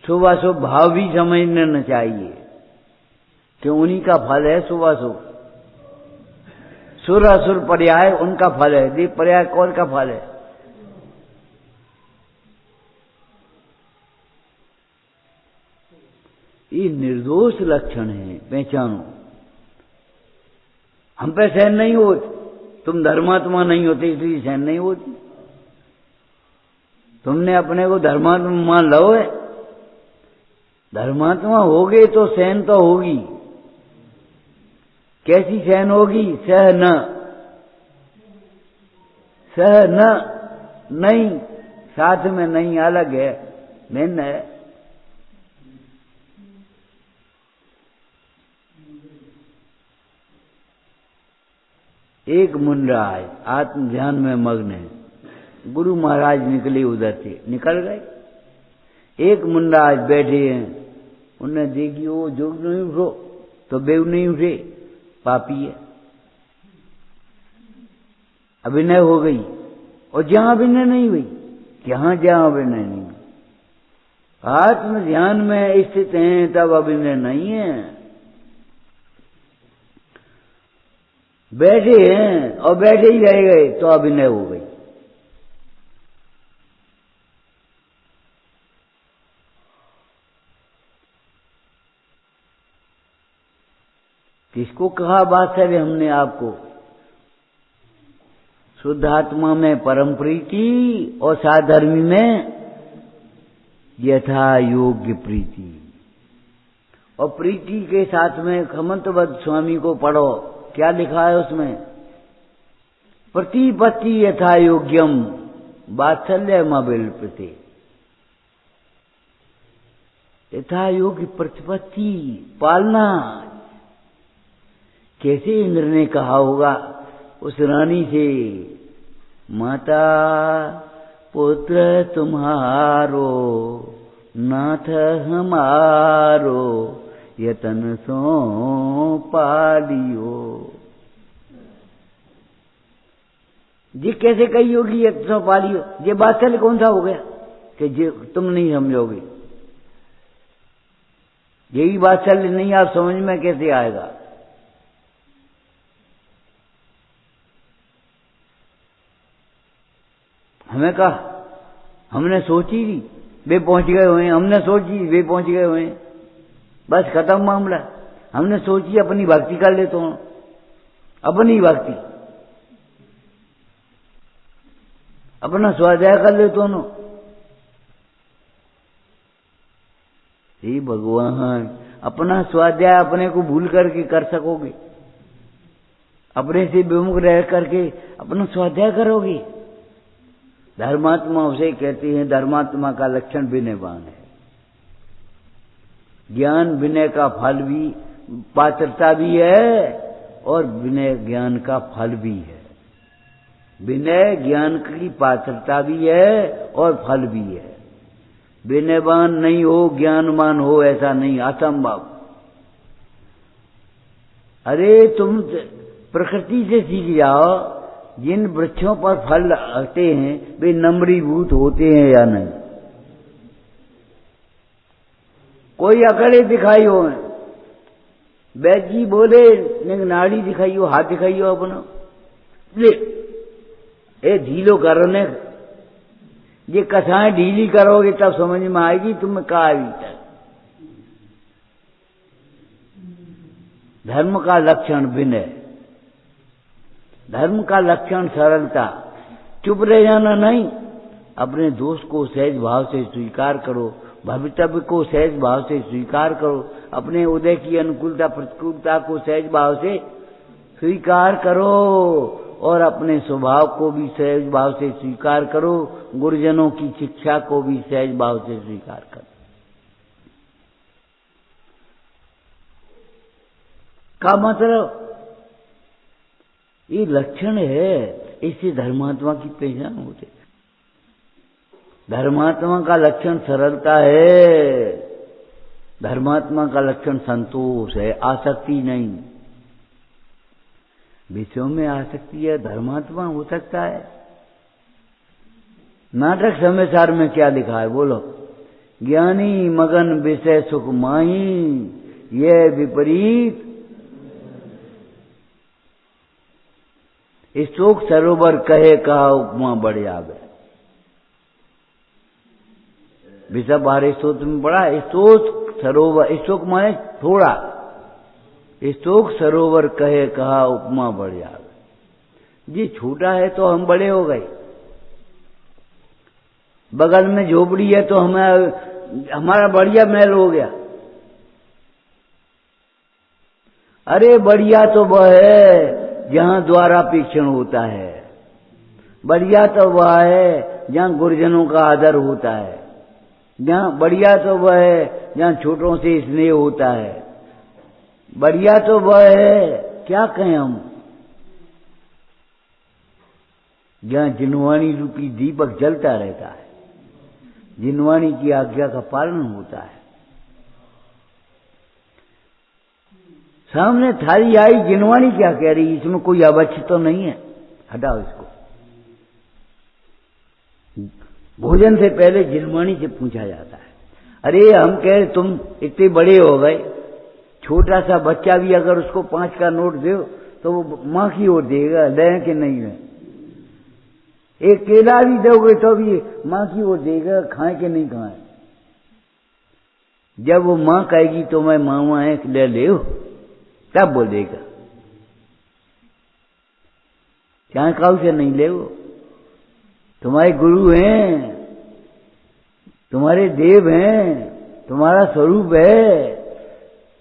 शुभ अशुभ भाव भी समझ लेना चाहिए कि उन्हीं का फल है शुभ अशुभ। सुर असुर पर्याय उनका फल है, दीप पर्याय कौन का फल है? ये निर्दोष लक्षण है, पहचानो। हम पे सहन नहीं होती, तुम धर्मात्मा नहीं होते इसलिए सहन नहीं होती। तुमने अपने को धर्मात्मा मान लो है, धर्मात्मा होगे तो सहन तो होगी। कैसी सहन होगी? सह न, सह न, नहीं साथ में नहीं, अलग है, भिन्न है। एक मुंडराज आत्म ध्यान में मग्न है। गुरु महाराज निकले उधर से, निकल गए। एक मुंडराज बैठे हैं, उन्होंने देखी वो जोग नहीं उठो तो बेव नहीं उठे, पापी है। अभिनय हो गई, और जहां अभिनय नहीं हुई, जहां अभिनय नहीं हुई। आत्म ध्यान में स्थित हैं तब अभिनय नहीं है। बैठे हैं और बैठे ही रह गए तो अभिनय हो गई। किसको कहा वात्सल्य हमने आपको? शुद्ध आत्मा में परम प्रीति और साधर्मी में यथा योग्य प्रीति। और प्रीति के साथ में खमंतवद स्वामी को पढ़ो, क्या लिखा है उसमें? प्रतिपत्ति यथा योग्यम वात्सल्यमभिलप्यते। यथा योग्य प्रतिपत्ति पालना। कैसे इंद्र ने कहा होगा उस रानी से, माता पुत्र तुम्हारो नाथ हमारो यतन सो पालियो। जी कैसे कही होगी यतन सो पालियो? ये वात्सल्य कौन सा हो गया कि जे तुम नहीं समझोगे? यही वात्सल्य नहीं, आप समझ में कैसे आएगा? हमें कहा, हमने सोची वे पहुंच गए हुए, हमने सोची वे पहुंच गए हुए, बस खत्म मामला। हमने सोची अपनी भक्ति कर लेता हूं, अपनी भक्ति, अपना स्वाध्याय कर लेता हूं। हे भगवान, अपना स्वाध्याय अपने को भूल करके कर सकोगे? अपने से विमुख रह करके अपना स्वाध्याय करोगे? धर्मात्मा उसे कहते हैं, धर्मात्मा का लक्षण विनयवान है। ज्ञान विनय का फल भी, पात्रता भी है, और विनय ज्ञान का फल भी है। विनय ज्ञान की पात्रता भी है और फल भी है। विनयवान नहीं हो ज्ञानवान हो ऐसा नहीं, असंभव। अरे तुम प्रकृति से सीख जाओ, जिन वृक्षों पर फल आते हैं वे नम्रीभूत होते हैं या नहीं? कोई अकड़े दिखाई हो, वैद्य जी बोले नाड़ी दिखाइयो, हाथ दिखाइयो अपना, ले ए ढीलो करो ने, ये कथाएं ढीली करोगे तब समझ में आएगी तुम्हें कहा भीतर। धर्म का लक्षण विनय, धर्म का लक्षण सरलता। चुप रह जाना नहीं, अपने दोष को सहज भाव से स्वीकार करो, भवितव्य को सहज भाव से स्वीकार करो, अपने उदय की अनुकूलता प्रतिकूलता को सहज भाव से स्वीकार करो और अपने स्वभाव को भी सहज भाव से स्वीकार करो, गुरुजनों की शिक्षा को भी सहज भाव से स्वीकार करो। का मतलब ये लक्षण है, इससे धर्मात्मा की पहचान होती। धर्मात्मा का लक्षण सरलता है, धर्मात्मा का लक्षण संतोष है, आसक्ति नहीं। विषयों में आसक्ति है, धर्मात्मा हो सकता है। नाटक समाचार में क्या लिखा है बोलो? ज्ञानी मगन विषय सुख माही, ये विपरीत शोक सरोवर कहे कहा उपमा बढ़ जावे। विषय बारे स्त्रोत्र में पढ़ा, शोक सरोवर, शोक माने थोड़ा, शोक सरोवर कहे कहा उपमा बढ़ जावे। जी छोटा है तो हम बड़े हो गए, बगल में झोपड़ी है तो हमारा बढ़िया महल हो गया। अरे बढ़िया तो वह है जहां द्वारापेक्षण होता है, बढ़िया तो वह है जहां गुरुजनों का आदर होता है, जहां बढ़िया तो वह है जहां छोटों से स्नेह होता है, बढ़िया तो वह है, क्या कहें हम, जहां जिनवाणी रूपी दीपक जलता रहता है, जिनवाणी की आज्ञा का पालन होता है। सामने थाली आई, जिनवाणी क्या कह रही, इसमें कोई अवच्छ तो नहीं है, हटाओ इसको। भोजन से पहले जिनवाणी से पूछा जाता है। अरे हम कह तुम इतने बड़े हो गए, छोटा सा बच्चा भी अगर उसको 5 का नोट दो तो वो माँ की ओर देगा, लें कि नहीं लें। एक केला भी दोगे तो भी माँ की ओर देगा, खाए कि नहीं खाए। जब वो माँ कहेगी तो मैं मामा है ले ले, तब बोलेगा, चाहे काऊ से नहीं ले। वो तुम्हारे गुरु हैं, तुम्हारे देव हैं, तुम्हारा स्वरूप है।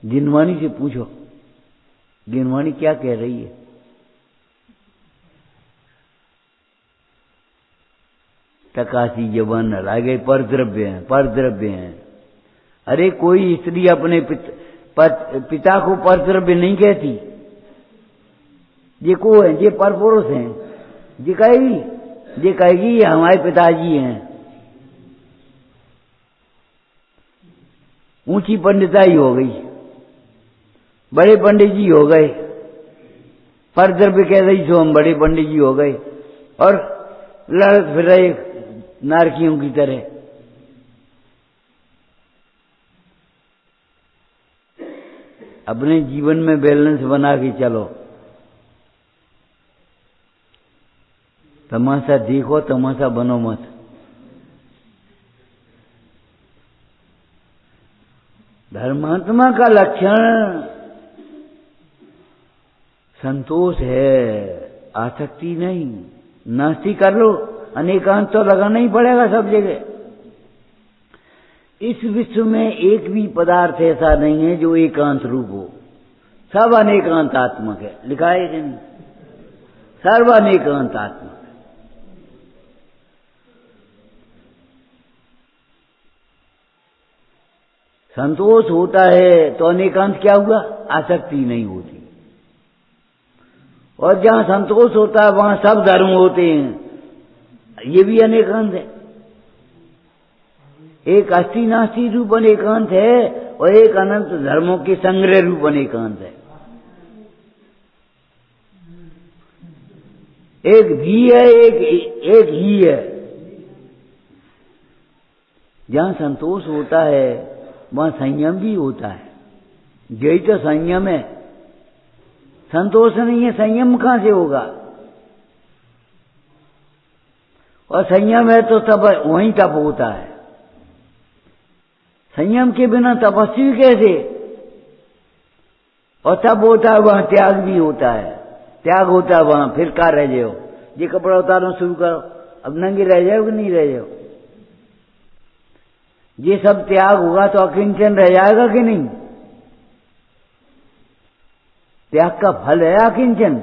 जिनवाणी से पूछो, जिनवाणी क्या कह रही है। टकासी जबान न लागे, परद्रव्य हैं, परद्रव्य हैं। अरे कोई स्त्री अपने पिता को परद्रव्य नहीं कहती। ये को है, ये परपुरुष हैं, ये कहेगी ये हमारे पिताजी हैं। ऊंची पंडिताई हो गई, बड़े पंडित जी हो गए, परद्रव्य कह रही सो हम बड़े पंडित जी हो गए, और लड़क फिर रहे नारकियों की तरह। अपने जीवन में बैलेंस बना के चलो। तमाशा देखो, तमाशा बनो मत। धर्मात्मा का लक्षण संतोष है, आसक्ति नहीं। नास्ती कर लो, अनेकांत तो लगाना ही पड़ेगा सब जगह। इस विश्व में एक भी पदार्थ ऐसा नहीं है जो एकांत रूप हो, सब अनेकांतात्मक है। लिखा है कि नहीं? सर्व अनेकांतात्मक। संतोष होता है तो अनेकांत क्या हुआ? आसक्ति नहीं होती। और जहां संतोष होता है वहां सब धर्म होते हैं, ये भी अनेकांत है। एक अस्थि नास्ति रूप अनेकांत है और एक अनंत धर्मों के संग्रह रूप अनेकांत है। एक भी है, एक ही है। जहां संतोष होता है वहां संयम भी होता है। यही तो संयम है। संतोष नहीं है, संयम कहां से होगा? और संयम है तो तब वहीं तप होता है। संयम के बिना तपस्वी कैसे? और तब होता है वहां त्याग भी होता है। त्याग होता है वहां, फिर कहाँ रह जाओ? ये कपड़ा उतारना शुरू करो, अब नंगे रह जाओ कि नहीं रह जाओ? ये सब त्याग होगा तो अकिंचन रह जाएगा कि नहीं? त्याग का फल है अकिंचन।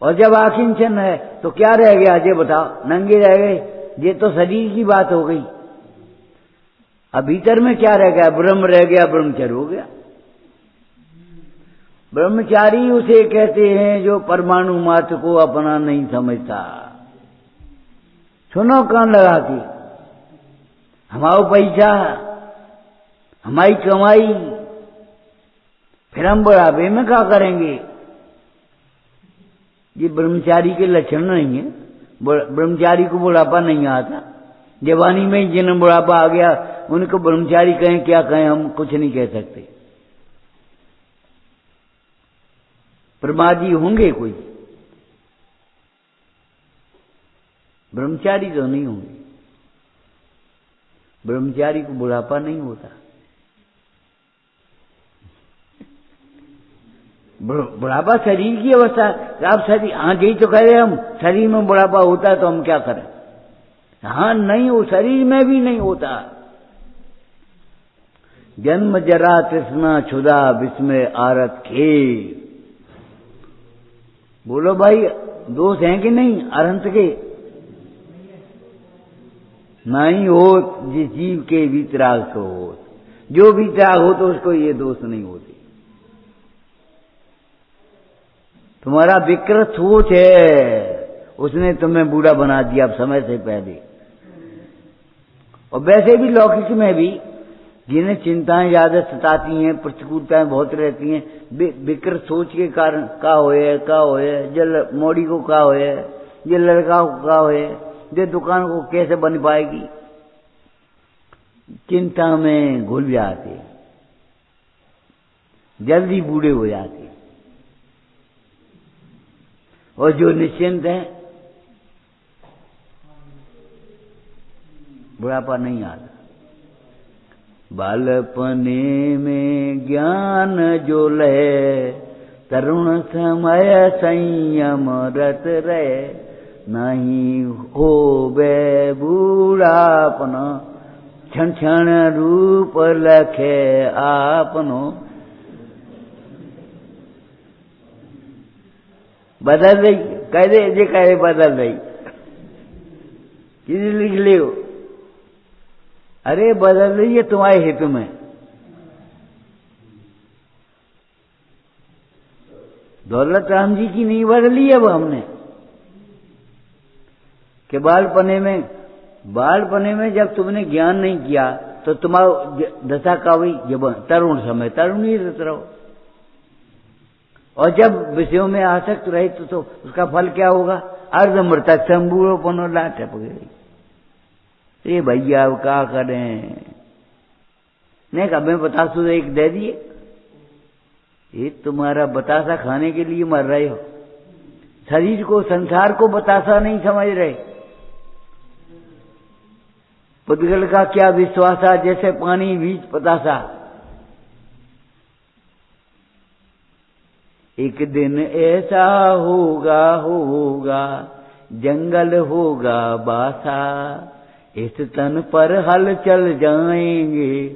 और जब अकिंचन है तो क्या रह गया? ये बताओ, नंगे रह गए। ये तो शरीर की बात हो गई। अब भीतर में क्या रह गया? ब्रह्म रह गया, ब्रह्मचर्य हो गया। ब्रह्मचारी उसे कहते हैं जो परमाणु मात्र को अपना नहीं समझता। सुनो कान लगा के, हमारा पैसा, हमारी कमाई, फिर हम बुढ़ापे में क्या करेंगे? ये ब्रह्मचारी के लक्षण नहीं है। ब्रह्मचारी को बुढ़ापा नहीं आता। जवानी में ही जिन्हें बुढ़ापा आ गया उनको ब्रह्मचारी कहें क्या कहें, हम कुछ नहीं कह सकते। प्रमादी होंगे कोई, ब्रह्मचारी तो नहीं होंगे। ब्रह्मचारी को बुढ़ापा नहीं होता। बुढ़ापा शरीर की अवस्था। आप शरीर, हाँ यही तो कह रहे हम, शरीर में बुढ़ापा होता है तो हम क्या करें? हाँ नहीं, वो शरीर में भी नहीं होता। जन्म जरा तृष्णा क्षुधा विस्मय आरत खेल। बोलो भाई, दोष हैं कि नहीं अरंत के? नहीं हो जिस जीव के वितराग को हो। जो वितराग हो तो उसको ये दोष नहीं होते। तुम्हारा विकृत सोच है, उसने तुम्हें बूढ़ा बना दिया अब समय से पहले। और वैसे भी लौकिक में भी जिन्हें चिंताएं ज्यादा सताती हैं, प्रतिकूलताएं बहुत रहती हैं, विकृत सोच के कारण का होए, जल मोड़ी को का होए, ये लड़का को का होए, ये दुकान को कैसे बन पाएगी, चिंता में घुल जाते, जल्दी बूढ़े हो जाते। और जो निश्चिंत है बुढ़ापा नहीं आता। बालपने में ज्ञान जो लहे, तरुण समय संयम रत रहे, नहीं होवे बूढ़ापना, क्षण क्षण रूप लखे आपनो। बदल रही, कह दे जे कहे बदल रही, किसी लिख लियो। अरे बदल रही है तुम्हारे हित में। दौलत राम जी की नहीं बदली अब हमने कि बालपने में जब तुमने ज्ञान नहीं किया तो तुम्हारा दशा का हुई जब तरुण समय तरुण ही रहते रहो। और जब विषयों में आसक्त रहे तो उसका फल क्या होगा? अर्धमृतक संबूढ़ोपन लाट पकड़ी। ये भैया अब क्या करें? नहीं कभी बतासु एक दे दिए। ये तुम्हारा बतासा खाने के लिए मर रहे हो। शरीर को, संसार को बतासा नहीं समझ रहे। पुद्गल का क्या विश्वास है? जैसे पानी बीज बतासा। एक दिन ऐसा होगा जंगल होगा बासा, इस तन पर हल चल जाएंगे,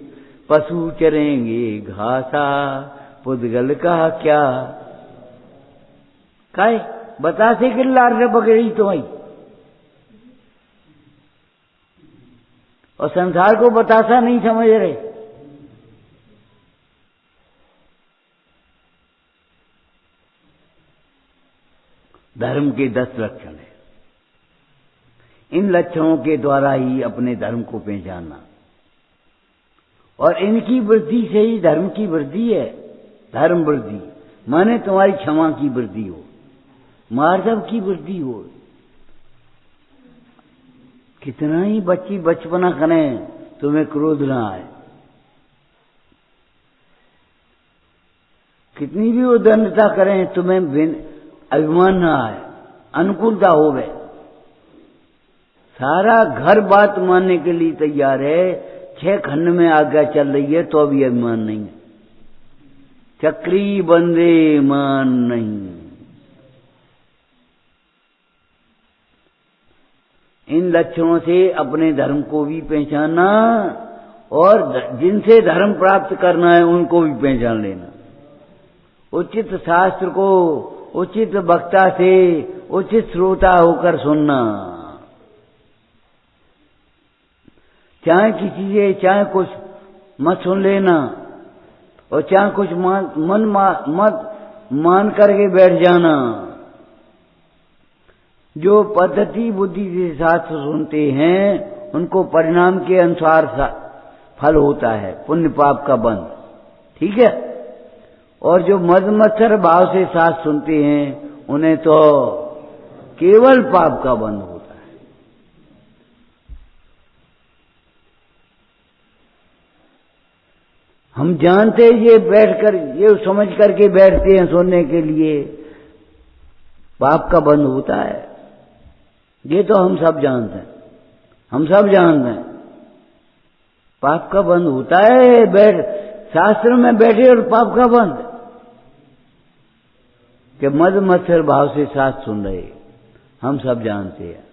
पशु चरेंगे घासा। पुद्गल का क्या काय बतासे के लार पकड़ी तो आई। और संसार को बतासा नहीं समझ रहे। धर्म के 10 लक्षण है। इन लक्षणों के द्वारा ही अपने धर्म को पहचानना, और इनकी वृद्धि से ही धर्म की वृद्धि है। धर्म वृद्धि माने तुम्हारी क्षमा की वृद्धि हो, मार्दव की वृद्धि हो। कितना ही बच्ची बचपना करें तुम्हें क्रोध ना आए, कितनी भी उदंडता करें तुम्हें अभिमान ना आए, अनुकूलता हो गए। सारा घर बात मानने के लिए तैयार है। 6 खंड में आज्ञा चल रही है तो भी अभिमान नहीं है। चक्री बंदे मान नहीं। इन लक्षणों से अपने धर्म को भी पहचानना और जिनसे धर्म प्राप्त करना है उनको भी पहचान लेना। उचित शास्त्र को उचित वक्ता से उचित श्रोता होकर सुनना। चाहे किसी से चाहे कुछ मत सुन लेना और चाहे कुछ मत मान करके बैठ जाना। जो पद्धति बुद्धि से शास्त्र सुनते हैं उनको परिणाम के अनुसार फल होता है, पुण्य पाप का बंध। ठीक है। और जो मद मत्सर भाव से शास्त्र सुनते हैं उन्हें तो केवल पाप का बंध होता है। हम जानते ये बैठकर ये समझ करके बैठते हैं सुनने के लिए, पाप का बंध होता है। ये तो हम सब जानते हैं, हम सब जानते हैं पाप का बंध होता है। बैठ शास्त्र में बैठे और पाप का बंध कि मद मत्सर भाव से शास्त्र सुन रहे, हम सब जानते हैं।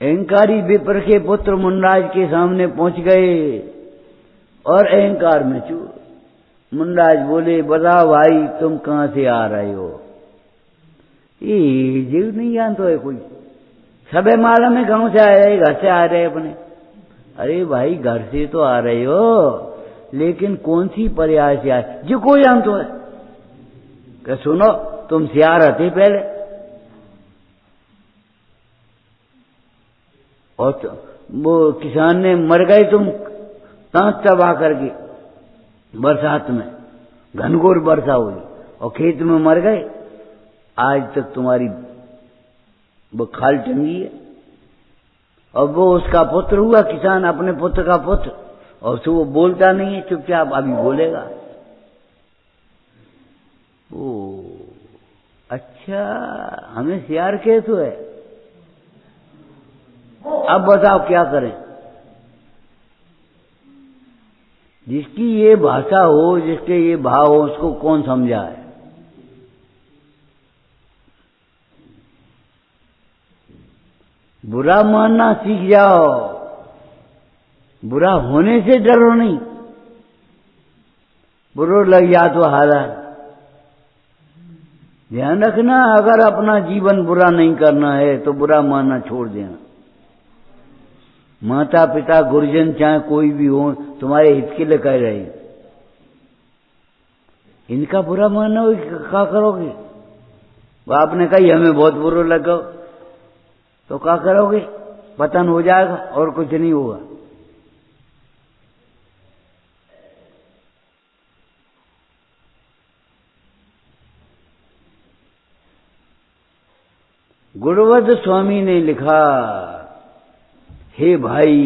अहंकारी विप्र के पुत्र मुंडराज के सामने पहुंच गए और अहंकार में चूर। मुंडराज बोले, बताओ भाई तुम कहां से आ रहे हो? ये जीव नहीं जानते है कोई, सबे मालूम है गांव से आ रहे, घर से आ रहे अपने। अरे भाई घर से तो आ रहे हो, लेकिन कौन सी पर्याय से आए जो कोई जानते है? क्या सुनो, तुम सियार थे पहले और वो किसान ने मर गए, तुम तांत तबाह करके बरसात में, घनघोर वर्षा हुई और खेत में मर गए। आज तक तुम्हारी वो खाल टंगी है। और वो उसका पुत्र हुआ, किसान अपने पुत्र का पुत्र, और तो वो बोलता नहीं है, चुपचाप अभी बोलेगा। ओ अच्छा, हमें सियार कैसे है? अब बताओ क्या करें? जिसकी ये भाषा हो, जिसके ये भाव हो, उसको कौन समझाए? बुरा मानना सीख जाओ, बुरा होने से डरो नहीं। बुरा लग जा तो हालात ध्यान रखना। अगर अपना जीवन बुरा नहीं करना है तो बुरा मानना छोड़ देना। माता पिता गुरुजन चाहे कोई भी हो, तुम्हारे हित के लिए कह रहे, इनका बुरा मानना हो क्या करोगे? वो आपने कही हमें बहुत बुरा लगा तो क्या करोगे? पतन हो जाएगा और कुछ नहीं होगा। गुरुवद स्वामी ने लिखा, हे भाई,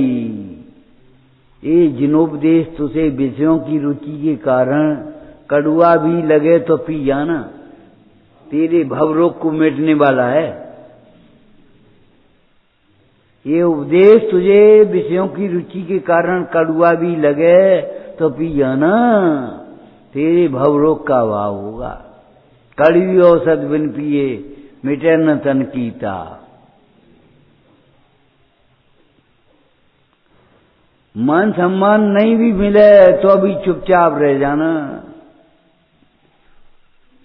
ये जिनोपदेश तुझे विषयों की रुचि के कारण कड़ुआ भी लगे तो पी जाना, तेरे भवरोग को मिटने वाला है। ये उपदेश तुझे विषयों की रुचि के कारण कड़ुआ भी लगे तो पी जाना, तेरे भवरोग का अभाव होगा। कड़वी औषध बिन पिए मिटे न तन की ताप। मान सम्मान नहीं भी मिले तो अभी चुपचाप रह जाना।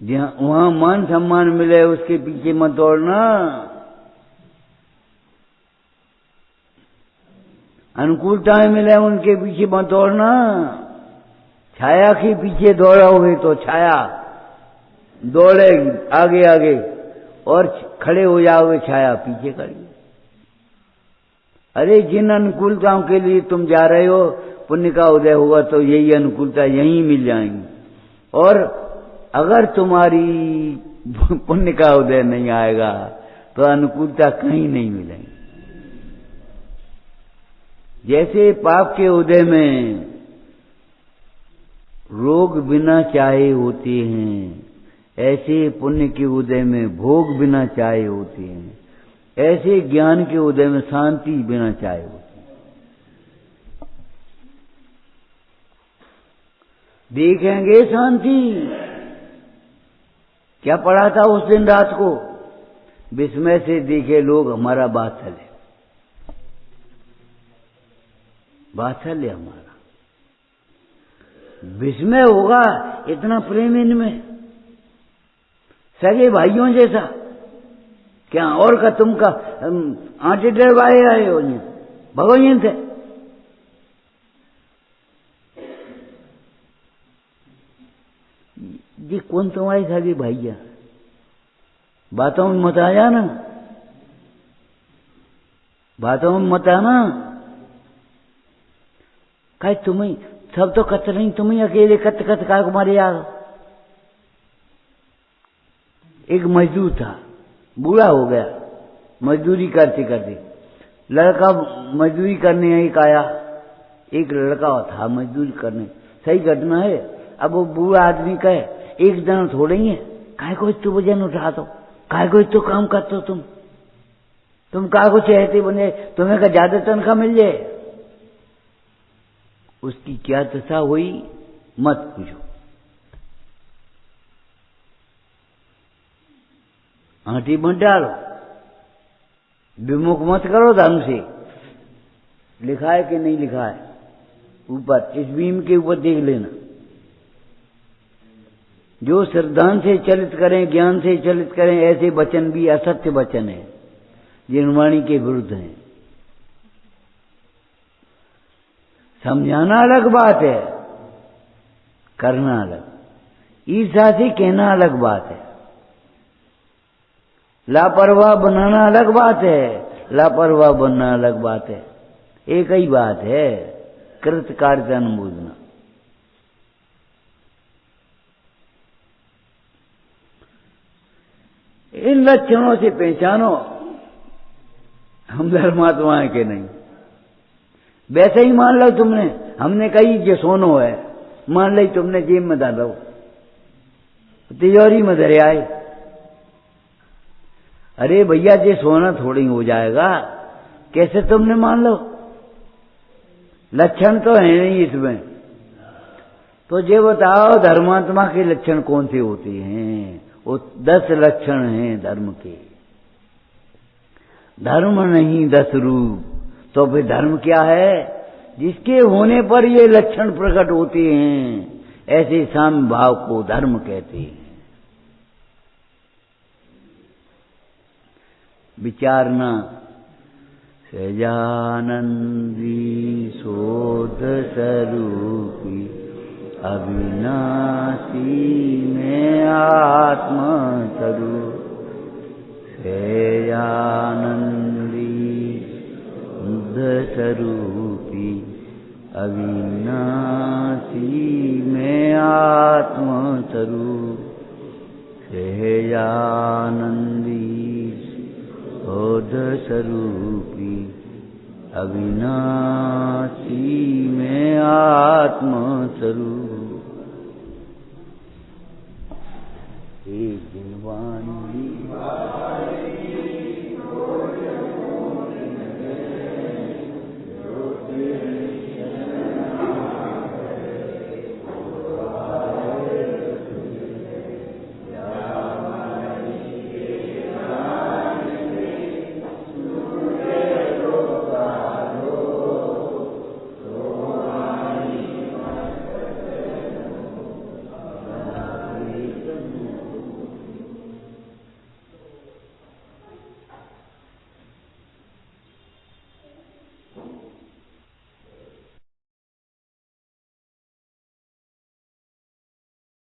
जहां वहां मान सम्मान मिले उसके पीछे मत दौड़ना। अनुकूलताएं मिले उनके पीछे मत दौड़ना। छाया के पीछे दौड़ोगे तो छाया दौड़ेगी आगे आगे और खड़े हो जाओगे छाया पीछे खड़ी। अरे जिन अनुकूलताओं के लिए तुम जा रहे हो, पुण्य का उदय होगा तो यही अनुकूलता यहीं मिल जाएंगी। और अगर तुम्हारी पुण्य का उदय नहीं आएगा तो अनुकूलता कहीं नहीं मिलेगी। जैसे पाप के उदय में रोग बिना चाहे होते हैं, ऐसे पुण्य के उदय में भोग बिना चाहे होते हैं। ऐसे ज्ञान के उदय में शांति बिना चाहे होती है। देखेंगे शांति। क्या पढ़ा था उस दिन रात को? विस्मय से देखे लोग हमारा वात्सल्य, वात्सल्य हमारा। विस्मय होगा इतना प्रेम इनमें, सगे भाइयों जैसा। क्या और का तुम का आटे डरवाए आए हो भगवान से? जी कौन तुम्हारी सगे भैया? बातों में मत आ जाना, बातों में मत आना। कहे तुम्हें सब तो कत नहीं, तुम्हें अकेले कत कत का मारे यार। एक मजदूर था, बूढ़ा हो गया, मजदूरी करते करते। लड़का मजदूरी करने एक आया, एक लड़का था मजदूरी करने। सही घटना है। अब वो बूढ़ा आदमी कहे एक दिन थोड़े ही है, काहे को इतना वजन उठा दो, काहे को इतना काम करते हो तुम काहे को चाहते बने, तुम्हें का ज्यादा तनख्वाह मिल जाए। उसकी क्या दशा हुई मत पूछो। आंटी मत डालो, विमुख मत करो धर्म से। लिखा है कि नहीं लिखा है ऊपर, इस बीम के ऊपर देख लेना। जो श्रद्धान से चलित करें, ज्ञान से चलित करें, ऐसे वचन भी असत्य वचन है, जिनवाणी के विरुद्ध हैं। समझाना अलग बात है, करना अलग। ईर्ष्या से कहना अलग बात है, लापरवाह बनाना अलग बात है, लापरवाह बनना अलग बात है। एक ही बात है, कृत कार्य अनुमोदना। इन लक्षणों से पहचानो हम धर्मात्मा है कि नहीं। वैसे ही मान लो तुमने, हमने कही जो सोनो है, मान ली तुमने जेब में डालो, तिजोरी में धरे आए। अरे भैया ये सोना थोड़ी हो जाएगा, कैसे तुमने मान लो? लक्षण तो है नहीं इसमें। तो ये बताओ धर्मात्मा के लक्षण कौन से होते हैं? वो 10 लक्षण हैं धर्म के। धर्म नहीं 10 रूप, तो फिर धर्म क्या है? जिसके होने पर ये लक्षण प्रकट होते हैं, ऐसे साम्य भाव को धर्म कहते हैं। विचारना सहजानंदी शोध स्वरूपी अविनाशी में आत्मा स्वरूप। सहजानंदी शुद्ध स्वरूपी अविनाशी में आत्मा स्वरूप। सहजानंदी शुद्ध स्वरूपी अविनाशी में आत्मा स्वरूप। एक जिनवाणी